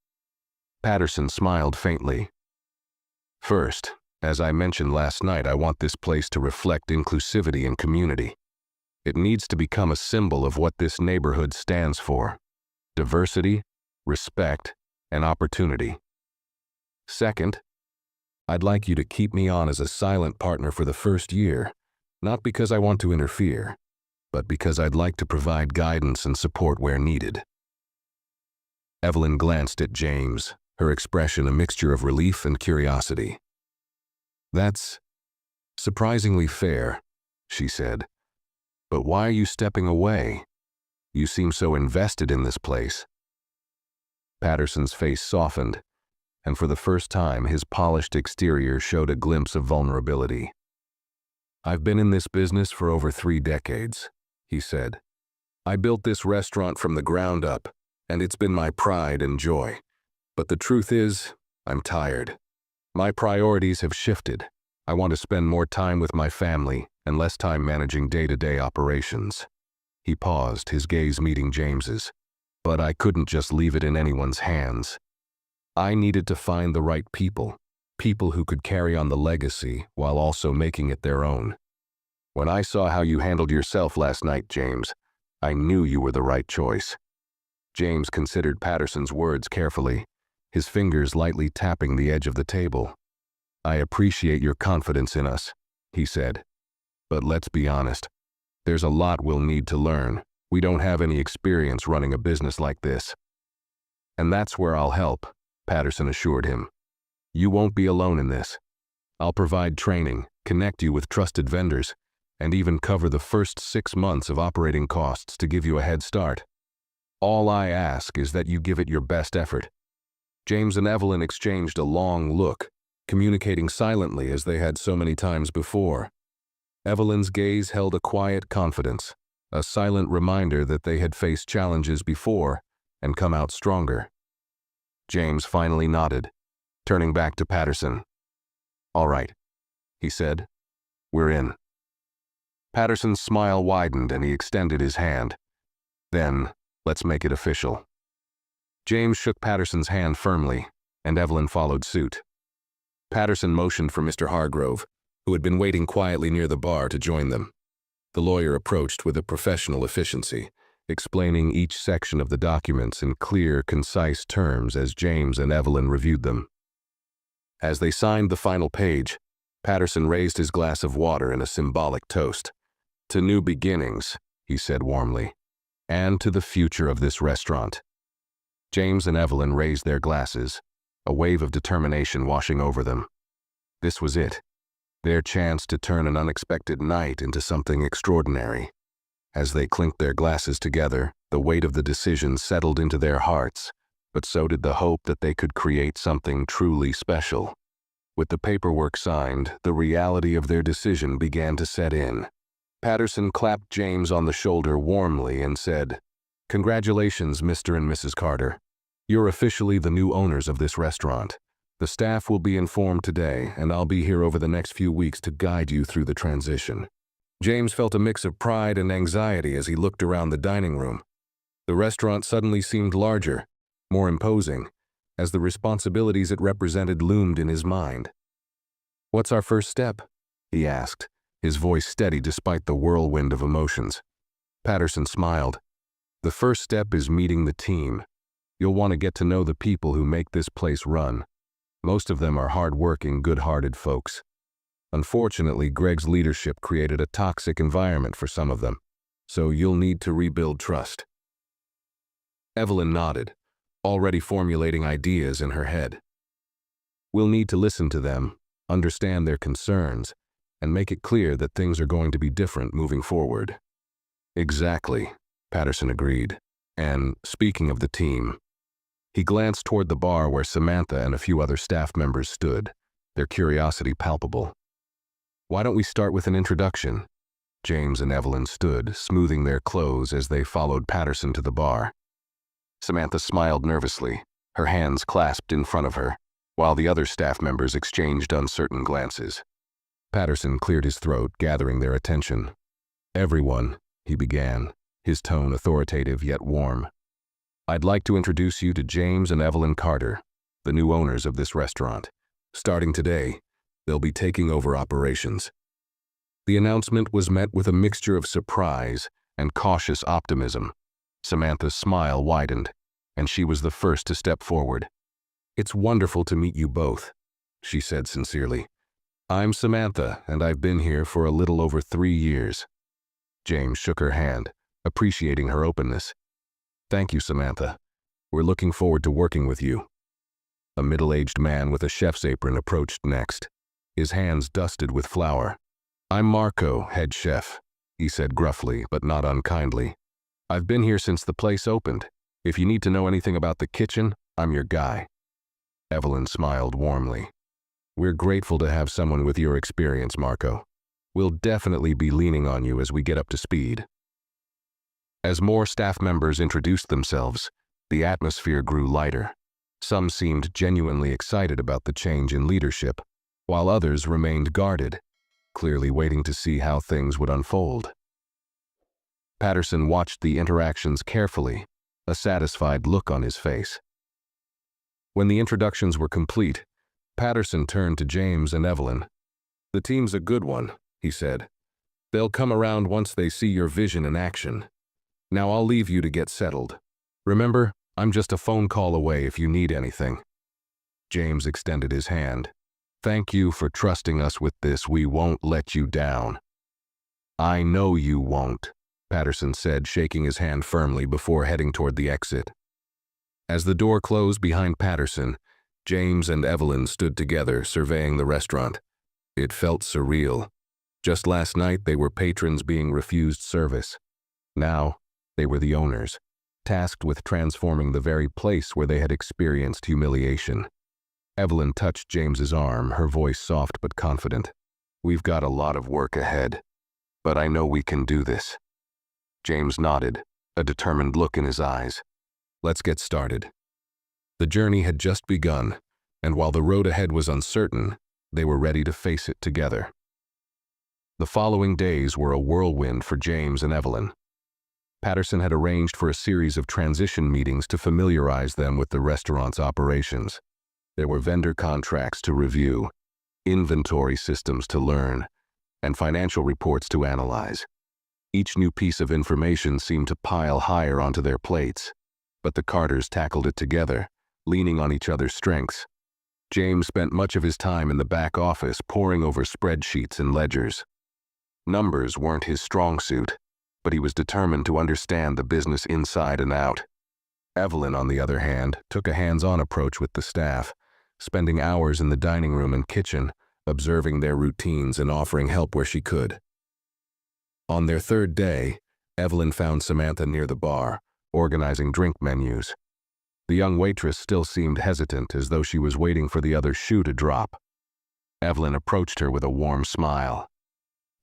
S1: Patterson smiled faintly. "First, as I mentioned last night, I want this place to reflect inclusivity and community. It needs to become a symbol of what this neighborhood stands for: diversity, respect, and opportunity. Second, I'd like you to keep me on as a silent partner for the first year, not because I want to interfere, but because I'd like to provide guidance and support where needed." Evelyn glanced at James, her expression a mixture of relief and curiosity. "That's surprisingly fair," she said. "But why are you stepping away? You seem so invested in this place." Patterson's face softened, and for the first time his polished exterior showed a glimpse of vulnerability. I've been in this business for over 3 decades, he said. I built this restaurant from the ground up, and it's been my pride and joy. But the truth is, I'm tired. My priorities have shifted. I want to spend more time with my family and less time managing day-to-day operations. He paused, his gaze meeting James's. But I couldn't just leave it in anyone's hands. I needed to find the right people who could carry on the legacy while also making it their own. When I saw how you handled yourself last night, James, I knew you were the right choice. James considered Patterson's words carefully, his fingers lightly tapping the edge of the table. I appreciate your confidence in us, he said. But let's be honest, there's a lot we'll need to learn. We don't have any experience running a business like this. And that's where I'll help, Patterson assured him. You won't be alone in this. I'll provide training, connect you with trusted vendors, and even cover the first 6 months of operating costs to give you a head start. All I ask is that you give it your best effort. James and Evelyn exchanged a long look, communicating silently as they had so many times before. Evelyn's gaze held a quiet confidence, a silent reminder that they had faced challenges before and come out stronger. James finally nodded, turning back to Patterson. All right, he said. We're in. Patterson's smile widened and he extended his hand. Then, let's make it official. James shook Patterson's hand firmly, and Evelyn followed suit. Patterson motioned for Mr. Hargrove, who had been waiting quietly near the bar, to join them. The lawyer approached with a professional efficiency, explaining each section of the documents in clear, concise terms as James and Evelyn reviewed them. As they signed the final page, Patterson raised his glass of water in a symbolic toast. To new beginnings, he said warmly, and to the future of this restaurant. James and Evelyn raised their glasses, a wave of determination washing over them. This was it, their chance to turn an unexpected night into something extraordinary. As they clinked their glasses together, the weight of the decision settled into their hearts, but so did the hope that they could create something truly special. With the paperwork signed, the reality of their decision began to set in. Patterson clapped James on the shoulder warmly and said, "Congratulations, Mr. and Mrs. Carter. You're officially the new owners of this restaurant. The staff will be informed today, and I'll be here over the next few weeks to guide you through the transition." James felt a mix of pride and anxiety as he looked around the dining room. The restaurant suddenly seemed larger, more imposing, as the responsibilities it represented loomed in his mind. "What's our first step?" he asked, his voice steady despite the whirlwind of emotions. Patterson smiled. "The first step is meeting the team. You'll want to get to know the people who make this place run. Most of them are hard-working, good-hearted folks. Unfortunately, Greg's leadership created a toxic environment for some of them, so you'll need to rebuild trust." Evelyn nodded, already formulating ideas in her head. "We'll need to listen to them, understand their concerns, and make it clear that things are going to be different moving forward." "Exactly," Patterson agreed. "And speaking of the team," he glanced toward the bar where Samantha and a few other staff members stood, their curiosity palpable. "Why don't we start with an introduction?" James and Evelyn stood, smoothing their clothes as they followed Patterson to the bar. Samantha smiled nervously, her hands clasped in front of her, while the other staff members exchanged uncertain glances. Patterson cleared his throat, gathering their attention. "Everyone," he began, his tone authoritative yet warm. "I'd like to introduce you to James and Evelyn Carter, the new owners of this restaurant. Starting today, they'll be taking over operations." The announcement was met with a mixture of surprise and cautious optimism. Samantha's smile widened, and she was the first to step forward. "It's wonderful to meet you both," she said sincerely. "I'm Samantha, and I've been here for a little over 3 years." James shook her hand, appreciating her openness. "Thank you, Samantha. We're looking forward to working with you." A middle-aged man with a chef's apron approached next, his hands dusted with flour. "I'm Marco, head chef," he said gruffly but not unkindly. "I've been here since the place opened. If you need to know anything about the kitchen, I'm your guy." Evelyn smiled warmly. "We're grateful to have someone with your experience, Marco. We'll definitely be leaning on you as we get up to speed." As more staff members introduced themselves, the atmosphere grew lighter. Some seemed genuinely excited about the change in leadership, while others remained guarded, clearly waiting to see how things would unfold. Patterson watched the interactions carefully, a satisfied look on his face. When the introductions were complete, Patterson turned to James and Evelyn. "The team's a good one," he said. "They'll come around once they see your vision in action. Now I'll leave you to get settled. Remember, I'm just a phone call away if you need anything." James extended his hand. "Thank you for trusting us with this. We won't let you down." "I know you won't," Patterson said, shaking his hand firmly before heading toward the exit. As the door closed behind Patterson, James and Evelyn stood together, surveying the restaurant. It felt surreal. Just last night, they were patrons being refused service. Now, they were the owners, tasked with transforming the very place where they had experienced humiliation. Evelyn touched James's arm, her voice soft but confident. "We've got a lot of work ahead, but I know we can do this." James nodded, a determined look in his eyes. "Let's get started." The journey had just begun, and while the road ahead was uncertain, they were ready to face it together. The following days were a whirlwind for James and Evelyn. Patterson had arranged for a series of transition meetings to familiarize them with the restaurant's operations. There were vendor contracts to review, inventory systems to learn, and financial reports to analyze. Each new piece of information seemed to pile higher onto their plates, but the Carters tackled it together, leaning on each other's strengths. James spent much of his time in the back office poring over spreadsheets and ledgers. Numbers weren't his strong suit, but he was determined to understand the business inside and out. Evelyn, on the other hand, took a hands-on approach with the staff, spending hours in the dining room and kitchen, observing their routines and offering help where she could. On their third day, Evelyn found Samantha near the bar, organizing drink menus. The young waitress still seemed hesitant, as though she was waiting for the other shoe to drop. Evelyn approached her with a warm smile.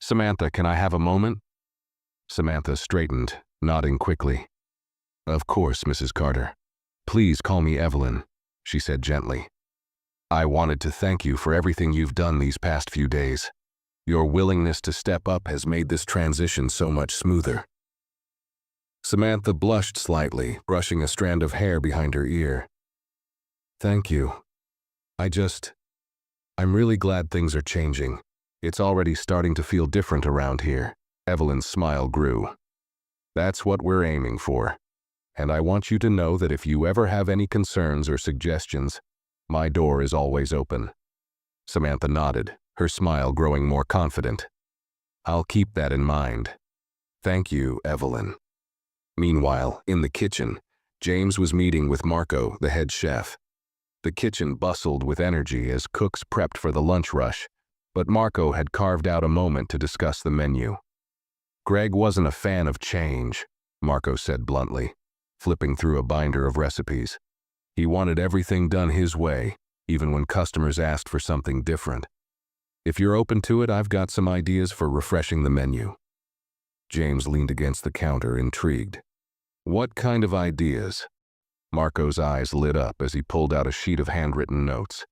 S1: "Samantha, can I have a moment?" Samantha straightened, nodding quickly. "Of course, Mrs. Carter. Please call me Evelyn," she said gently. "I wanted to thank you for everything you've done these past few days. Your willingness to step up has made this transition so much smoother." Samantha blushed slightly, brushing a strand of hair behind her ear. "Thank you. I'm really glad things are changing. It's already starting to feel different around here." Evelyn's smile grew. "That's what we're aiming for. And I want you to know that if you ever have any concerns or suggestions, my door is always open." Samantha nodded, her smile growing more confident. "I'll keep that in mind. Thank you, Evelyn." Meanwhile, in the kitchen, James was meeting with Marco, the head chef. The kitchen bustled with energy as cooks prepped for the lunch rush, but Marco had carved out a moment to discuss the menu. "Greg wasn't a fan of change," Marco said bluntly, flipping through a binder of recipes. "He wanted everything done his way, even when customers asked for something different. If you're open to it, I've got some ideas for refreshing the menu." James leaned against the counter, intrigued. "What kind of ideas?" Marco's eyes lit up as he pulled out a sheet of handwritten notes.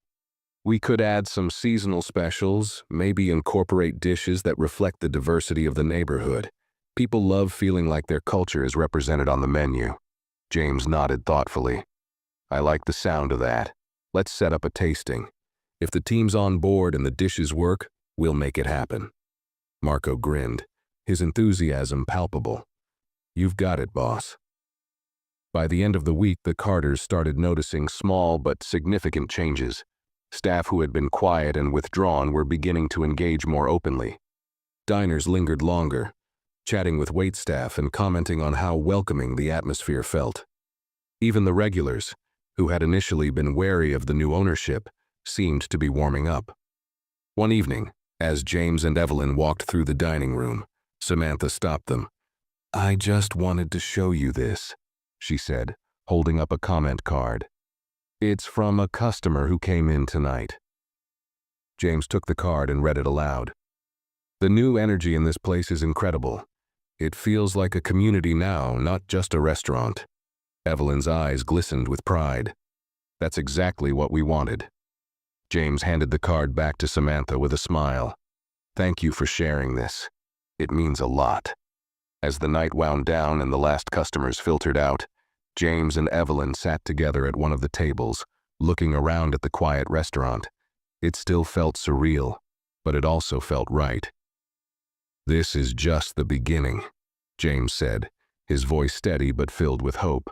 S1: "We could add some seasonal specials, maybe incorporate dishes that reflect the diversity of the neighborhood. People love feeling like their culture is represented on the menu." James nodded thoughtfully. "I like the sound of that. Let's set up a tasting. If the team's on board and the dishes work, we'll make it happen." Marco grinned, his enthusiasm palpable. "You've got it, boss." By the end of the week, the Carters started noticing small but significant changes. Staff who had been quiet and withdrawn were beginning to engage more openly. Diners lingered longer, chatting with waitstaff and commenting on how welcoming the atmosphere felt. Even the regulars, who had initially been wary of the new ownership, seemed to be warming up. One evening, as James and Evelyn walked through the dining room, Samantha stopped them. "I just wanted to show you this," she said, holding up a comment card. "It's from a customer who came in tonight." James took the card and read it aloud. The new energy in this place is incredible. It feels like a community now, not just a restaurant. Evelyn's eyes glistened with pride. That's exactly what we wanted. James handed the card back to Samantha with a smile. Thank you for sharing this. It means a lot. As the night wound down and the last customers filtered out, James and Evelyn sat together at one of the tables, looking around at the quiet restaurant. It still felt surreal, but it also felt right. This is just the beginning, James said, his voice steady but filled with hope.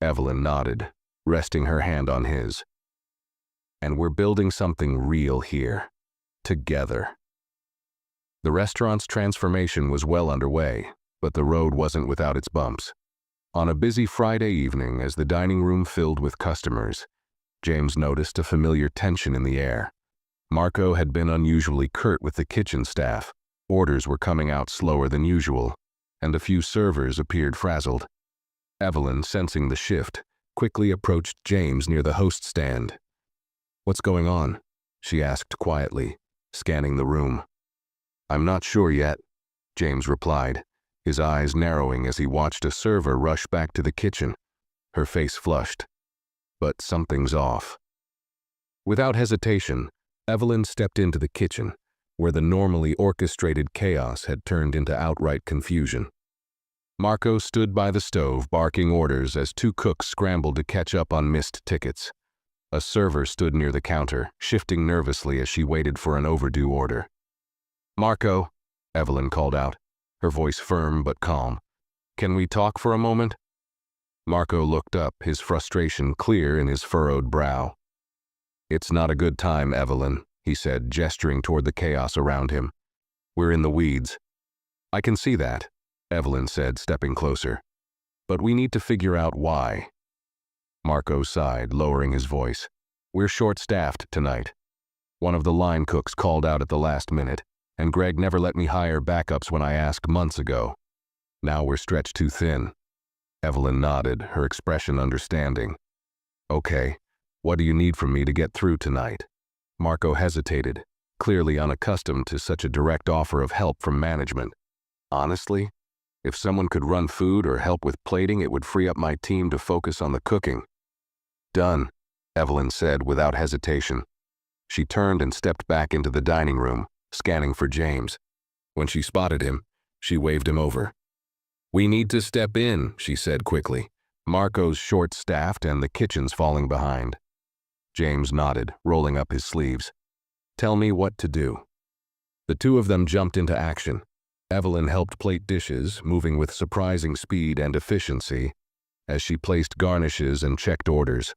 S1: Evelyn nodded, resting her hand on his. And we're building something real here, together. The restaurant's transformation was well underway, but the road wasn't without its bumps. On a busy Friday evening, as the dining room filled with customers, James noticed a familiar tension in the air. Marco had been unusually curt with the kitchen staff. Orders were coming out slower than usual, and a few servers appeared frazzled. Evelyn, sensing the shift, quickly approached James near the host stand. "What's going on?" she asked quietly, scanning the room. "I'm not sure yet," James replied, his eyes narrowing as he watched a server rush back to the kitchen. Her face flushed. But something's off. Without hesitation, Evelyn stepped into the kitchen, where the normally orchestrated chaos had turned into outright confusion. Marco stood by the stove barking orders as two cooks scrambled to catch up on missed tickets. A server stood near the counter, shifting nervously as she waited for an overdue order. "Marco," Evelyn called out, her voice firm but calm. "Can we talk for a moment?" Marco looked up, his frustration clear in his furrowed brow. "It's not a good time, Evelyn," he said, gesturing toward the chaos around him. "We're in the weeds." "I can see that," Evelyn said, stepping closer. "But we need to figure out why." Marco sighed, lowering his voice. "We're short-staffed tonight. One of the line cooks called out at the last minute, and Greg never let me hire backups when I asked months ago. Now we're stretched too thin." Evelyn nodded, her expression understanding. "Okay, what do you need from me to get through tonight?" Marco hesitated, clearly unaccustomed to such a direct offer of help from management. "Honestly, if someone could run food or help with plating, it would free up my team to focus on the cooking." "Done," Evelyn said without hesitation. She turned and stepped back into the dining room, scanning for James. When she spotted him, she waved him over. "We need to step in," she said quickly. "Marco's short-staffed and the kitchen's falling behind." James nodded, rolling up his sleeves. "Tell me what to do." The two of them jumped into action. Evelyn helped plate dishes, moving with surprising speed and efficiency, as she placed garnishes and checked orders.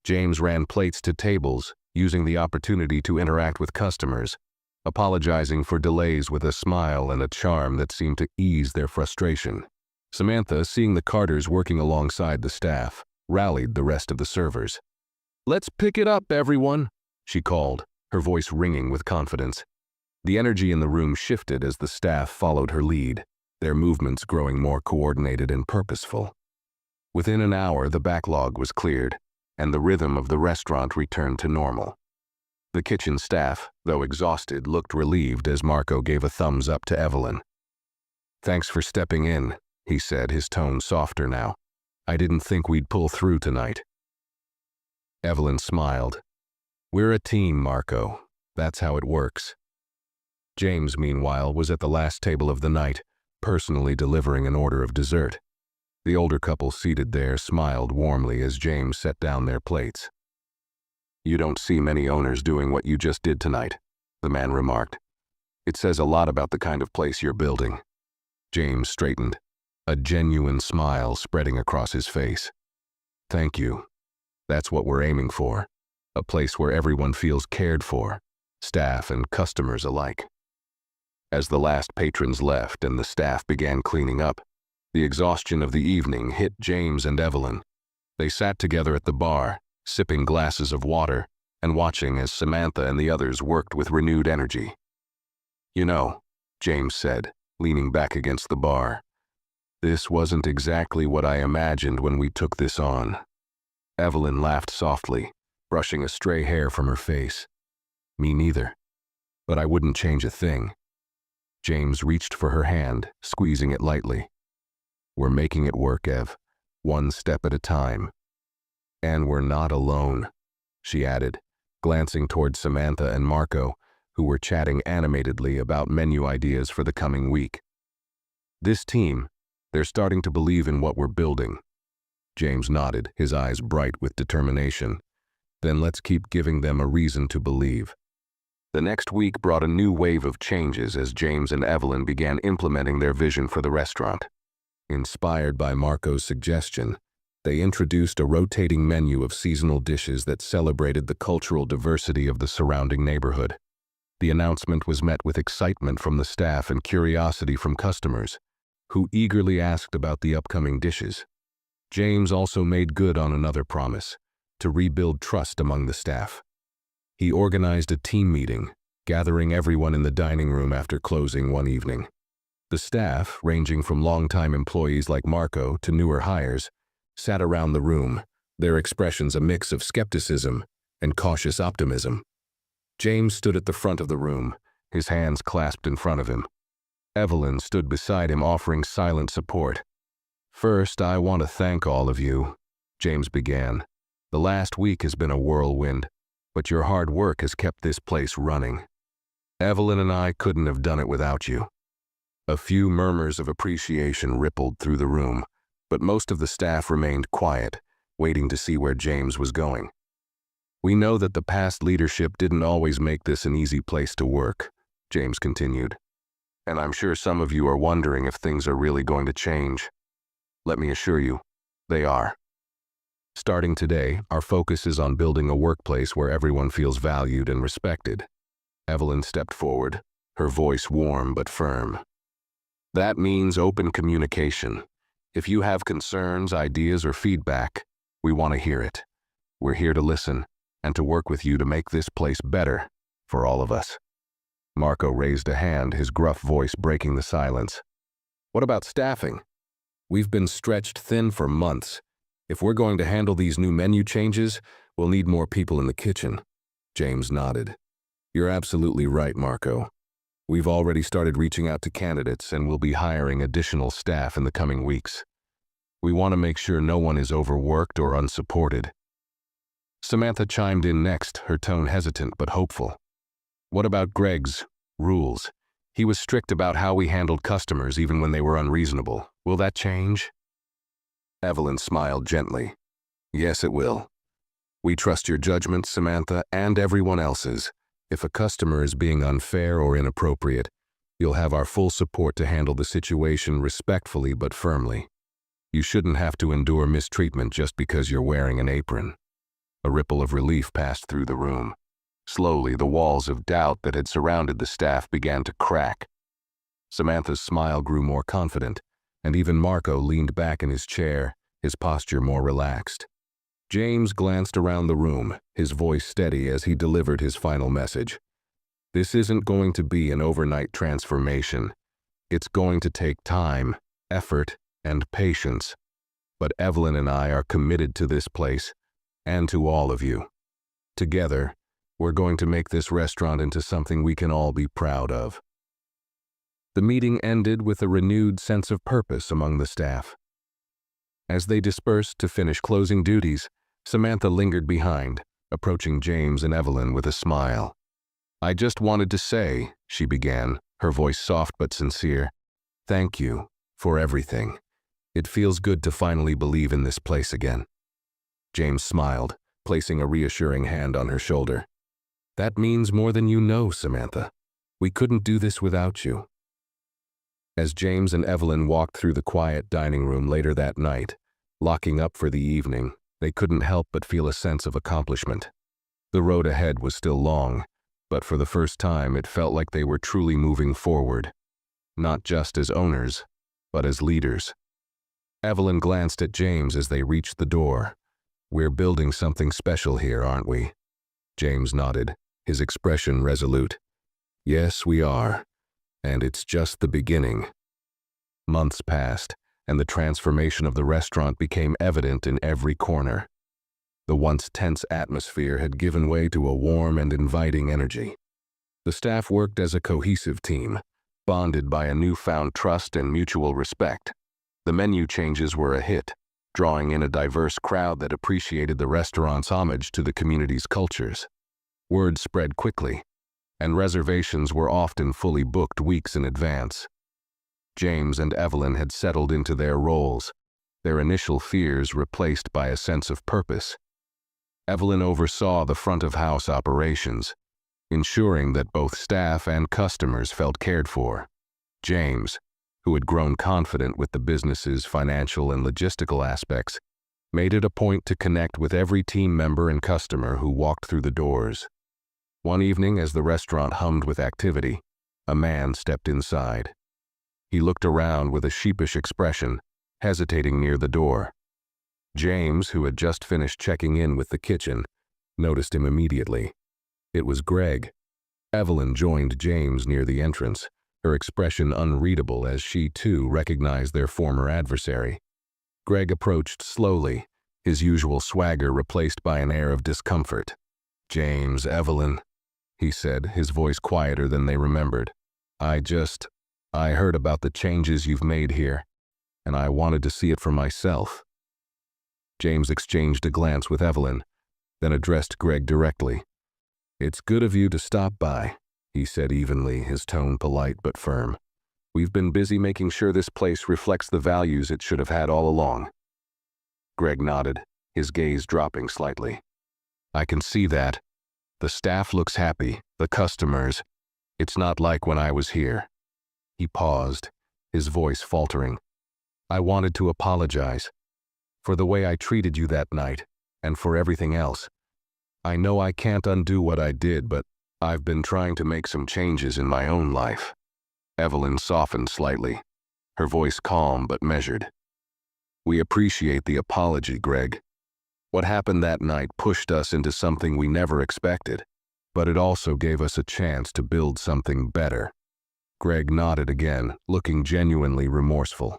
S1: James ran plates to tables, using the opportunity to interact with customers, apologizing for delays with a smile and a charm that seemed to ease their frustration. Samantha, seeing the Carters working alongside the staff, rallied the rest of the servers. "Let's pick it up, everyone," she called, her voice ringing with confidence. The energy in the room shifted as the staff followed her lead, their movements growing more coordinated and purposeful. Within an hour, the backlog was cleared, and the rhythm of the restaurant returned to normal. The kitchen staff, though exhausted, looked relieved as Marco gave a thumbs up to Evelyn. "Thanks for stepping in," he said, his tone softer now. "I didn't think we'd pull through tonight." Evelyn smiled. "We're a team, Marco. That's how it works." James, meanwhile, was at the last table of the night, personally delivering an order of dessert. The older couple seated there smiled warmly as James set down their plates. "You don't see many owners doing what you just did tonight," the man remarked. "It says a lot about the kind of place you're building." James straightened, a genuine smile spreading across his face. "Thank you. That's what we're aiming for, a place where everyone feels cared for, staff and customers alike." As the last patrons left and the staff began cleaning up, the exhaustion of the evening hit James and Evelyn. They sat together at the bar, sipping glasses of water and watching as Samantha and the others worked with renewed energy. "You know," James said, leaning back against the bar, "this wasn't exactly what I imagined when we took this on." Evelyn laughed softly, brushing a stray hair from her face. "Me neither. But I wouldn't change a thing. James reached for her hand, squeezing it lightly. "We're making it work, Ev. One step at a time. And we're not alone," she added, glancing toward Samantha and Marco, who were chatting animatedly about menu ideas for the coming week. "This team, they're starting to believe in what we're building." James nodded, his eyes bright with determination. "Then let's keep giving them a reason to believe." The next week brought a new wave of changes as James and Evelyn began implementing their vision for the restaurant. Inspired by Marco's suggestion, they introduced a rotating menu of seasonal dishes that celebrated the cultural diversity of the surrounding neighborhood. The announcement was met with excitement from the staff and curiosity from customers, who eagerly asked about the upcoming dishes. James also made good on another promise, to rebuild trust among the staff. He organized a team meeting, gathering everyone in the dining room after closing one evening. The staff, ranging from longtime employees like Marco to newer hires, sat around the room, their expressions a mix of skepticism and cautious optimism. James stood at the front of the room, his hands clasped in front of him. Evelyn stood beside him, offering silent support. "First, I want to thank all of you," James began. "The last week has been a whirlwind, but your hard work has kept this place running. Evelyn and I couldn't have done it without you." A few murmurs of appreciation rippled through the room, but most of the staff remained quiet, waiting to see where James was going. "We know that the past leadership didn't always make this an easy place to work," James continued. "And I'm sure some of you are wondering if things are really going to change. Let me assure you, they are. Starting today, our focus is on building a workplace where everyone feels valued and respected." Evelyn stepped forward, her voice warm but firm. "That means open communication. If you have concerns, ideas, or feedback, we want to hear it. We're here to listen and to work with you to make this place better for all of us." Marco raised a hand, his gruff voice breaking the silence. "What about staffing? We've been stretched thin for months. If we're going to handle these new menu changes, we'll need more people in the kitchen." James nodded. "You're absolutely right, Marco. We've already started reaching out to candidates and we'll be hiring additional staff in the coming weeks. We want to make sure no one is overworked or unsupported." Samantha chimed in next, her tone hesitant but hopeful. "What about Greg's rules? He was strict about how we handled customers even when they were unreasonable. Will that change?" Evelyn smiled gently. "Yes, it will. We trust your judgment, Samantha, and everyone else's. If a customer is being unfair or inappropriate, you'll have our full support to handle the situation respectfully but firmly. You shouldn't have to endure mistreatment just because you're wearing an apron." A ripple of relief passed through the room. Slowly, the walls of doubt that had surrounded the staff began to crack. Samantha's smile grew more confident, and even Marco leaned back in his chair, his posture more relaxed. James glanced around the room, his voice steady as he delivered his final message. "This isn't going to be an overnight transformation. It's going to take time, effort, and patience. But Evelyn and I are committed to this place, and to all of you. Together, we're going to make this restaurant into something we can all be proud of." The meeting ended with a renewed sense of purpose among the staff. As they dispersed to finish closing duties, Samantha lingered behind, approaching James and Evelyn with a smile. "I just wanted to say," she began, her voice soft but sincere, "thank you for everything. It feels good to finally believe in this place again." James smiled, placing a reassuring hand on her shoulder. "That means more than you know, Samantha. We couldn't do this without you." As James and Evelyn walked through the quiet dining room later that night, locking up for the evening, they couldn't help but feel a sense of accomplishment. The road ahead was still long, but for the first time it felt like they were truly moving forward, not just as owners, but as leaders. Evelyn glanced at James as they reached the door. "We're building something special here, aren't we?" James nodded, his expression resolute. "Yes, we are. And it's just the beginning." Months passed, and the transformation of the restaurant became evident in every corner. The once tense atmosphere had given way to a warm and inviting energy. The staff worked as a cohesive team, bonded by a newfound trust and mutual respect. The menu changes were a hit, drawing in a diverse crowd that appreciated the restaurant's homage to the community's cultures. Word spread quickly, and reservations were often fully booked weeks in advance. James and Evelyn had settled into their roles, their initial fears replaced by a sense of purpose. Evelyn oversaw the front-of-house operations, ensuring that both staff and customers felt cared for. James, who had grown confident with the business's financial and logistical aspects, made it a point to connect with every team member and customer who walked through the doors. One evening, as the restaurant hummed with activity, a man stepped inside. He looked around with a sheepish expression, hesitating near the door. James, who had just finished checking in with the kitchen, noticed him immediately. It was Greg. Evelyn joined James near the entrance, her expression unreadable as she too recognized their former adversary. Greg approached slowly, his usual swagger replaced by an air of discomfort. "James, Evelyn," he said, his voice quieter than they remembered. I heard about the changes you've made here, and I wanted to see it for myself." James exchanged a glance with Evelyn, then addressed Greg directly. "It's good of you to stop by," he said evenly, his tone polite but firm. "We've been busy making sure this place reflects the values it should have had all along." Greg nodded, his gaze dropping slightly. "I can see that. The staff looks happy, the customers. It's not like when I was here." He paused, his voice faltering. "I wanted to apologize for the way I treated you that night, and for everything else. I know I can't undo what I did, but I've been trying to make some changes in my own life." Evelyn softened slightly, her voice calm but measured. "We appreciate the apology, Greg. What happened that night pushed us into something we never expected, but it also gave us a chance to build something better." Greg nodded again, looking genuinely remorseful.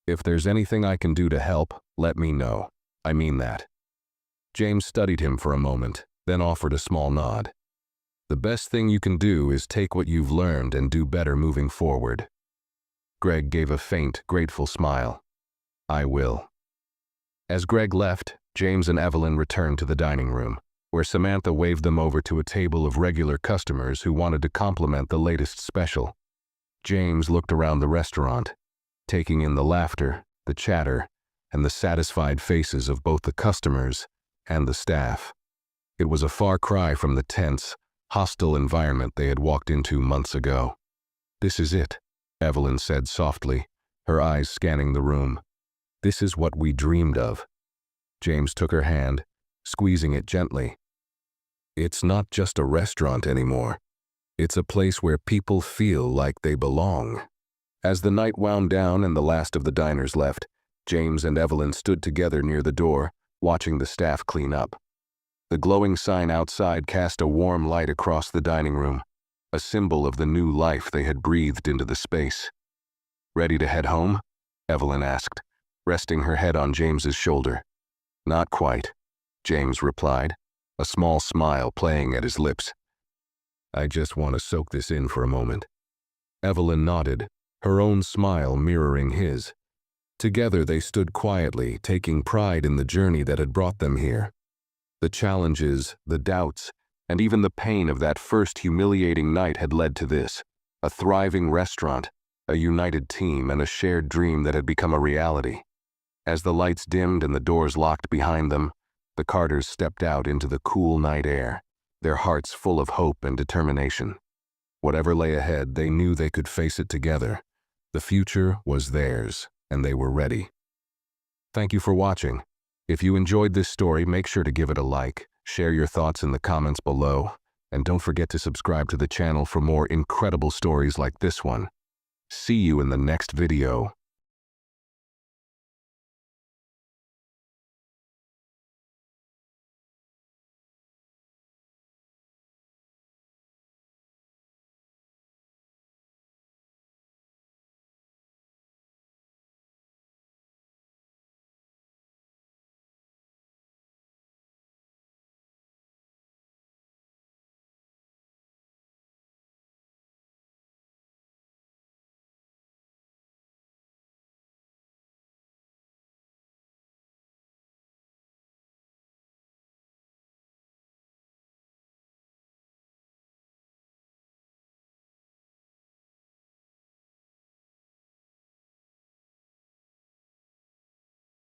S1: "If there's anything I can do to help, let me know. I mean that." James studied him for a moment, then offered a small nod. "The best thing you can do is take what you've learned and do better moving forward." Greg gave a faint, grateful smile. "I will." As Greg left, James and Evelyn returned to the dining room, where Samantha waved them over to a table of regular customers who wanted to compliment the latest special. James looked around the restaurant, taking in the laughter, the chatter, and the satisfied faces of both the customers and the staff. It was a far cry from the tense, hostile environment they had walked into months ago. "This is it," Evelyn said softly, her eyes scanning the room. "This is what we dreamed of." James took her hand, squeezing it gently. "It's not just a restaurant anymore. It's a place where people feel like they belong." As the night wound down and the last of the diners left, James and Evelyn stood together near the door, watching the staff clean up. The glowing sign outside cast a warm light across the dining room, a symbol of the new life they had breathed into the space. "Ready to head home?" Evelyn asked, resting her head on James's shoulder. "Not quite," James replied, a small smile playing at his lips. "I just want to soak this in for a moment." Evelyn nodded, her own smile mirroring his. Together they stood quietly, taking pride in the journey that had brought them here. The challenges, the doubts, and even the pain of that first humiliating night had led to this, a thriving restaurant, a united team, and a shared dream that had become a reality. As the lights dimmed and the doors locked behind them, the Carters stepped out into the cool night air, their hearts full of hope and determination. Whatever lay ahead, they knew they could face it together. The future was theirs, and they were ready. Thank you for watching. If you enjoyed this story, make sure to give it a like, share your thoughts in the comments below, and don't forget to subscribe to the channel for more incredible stories like this one. See you in the next video.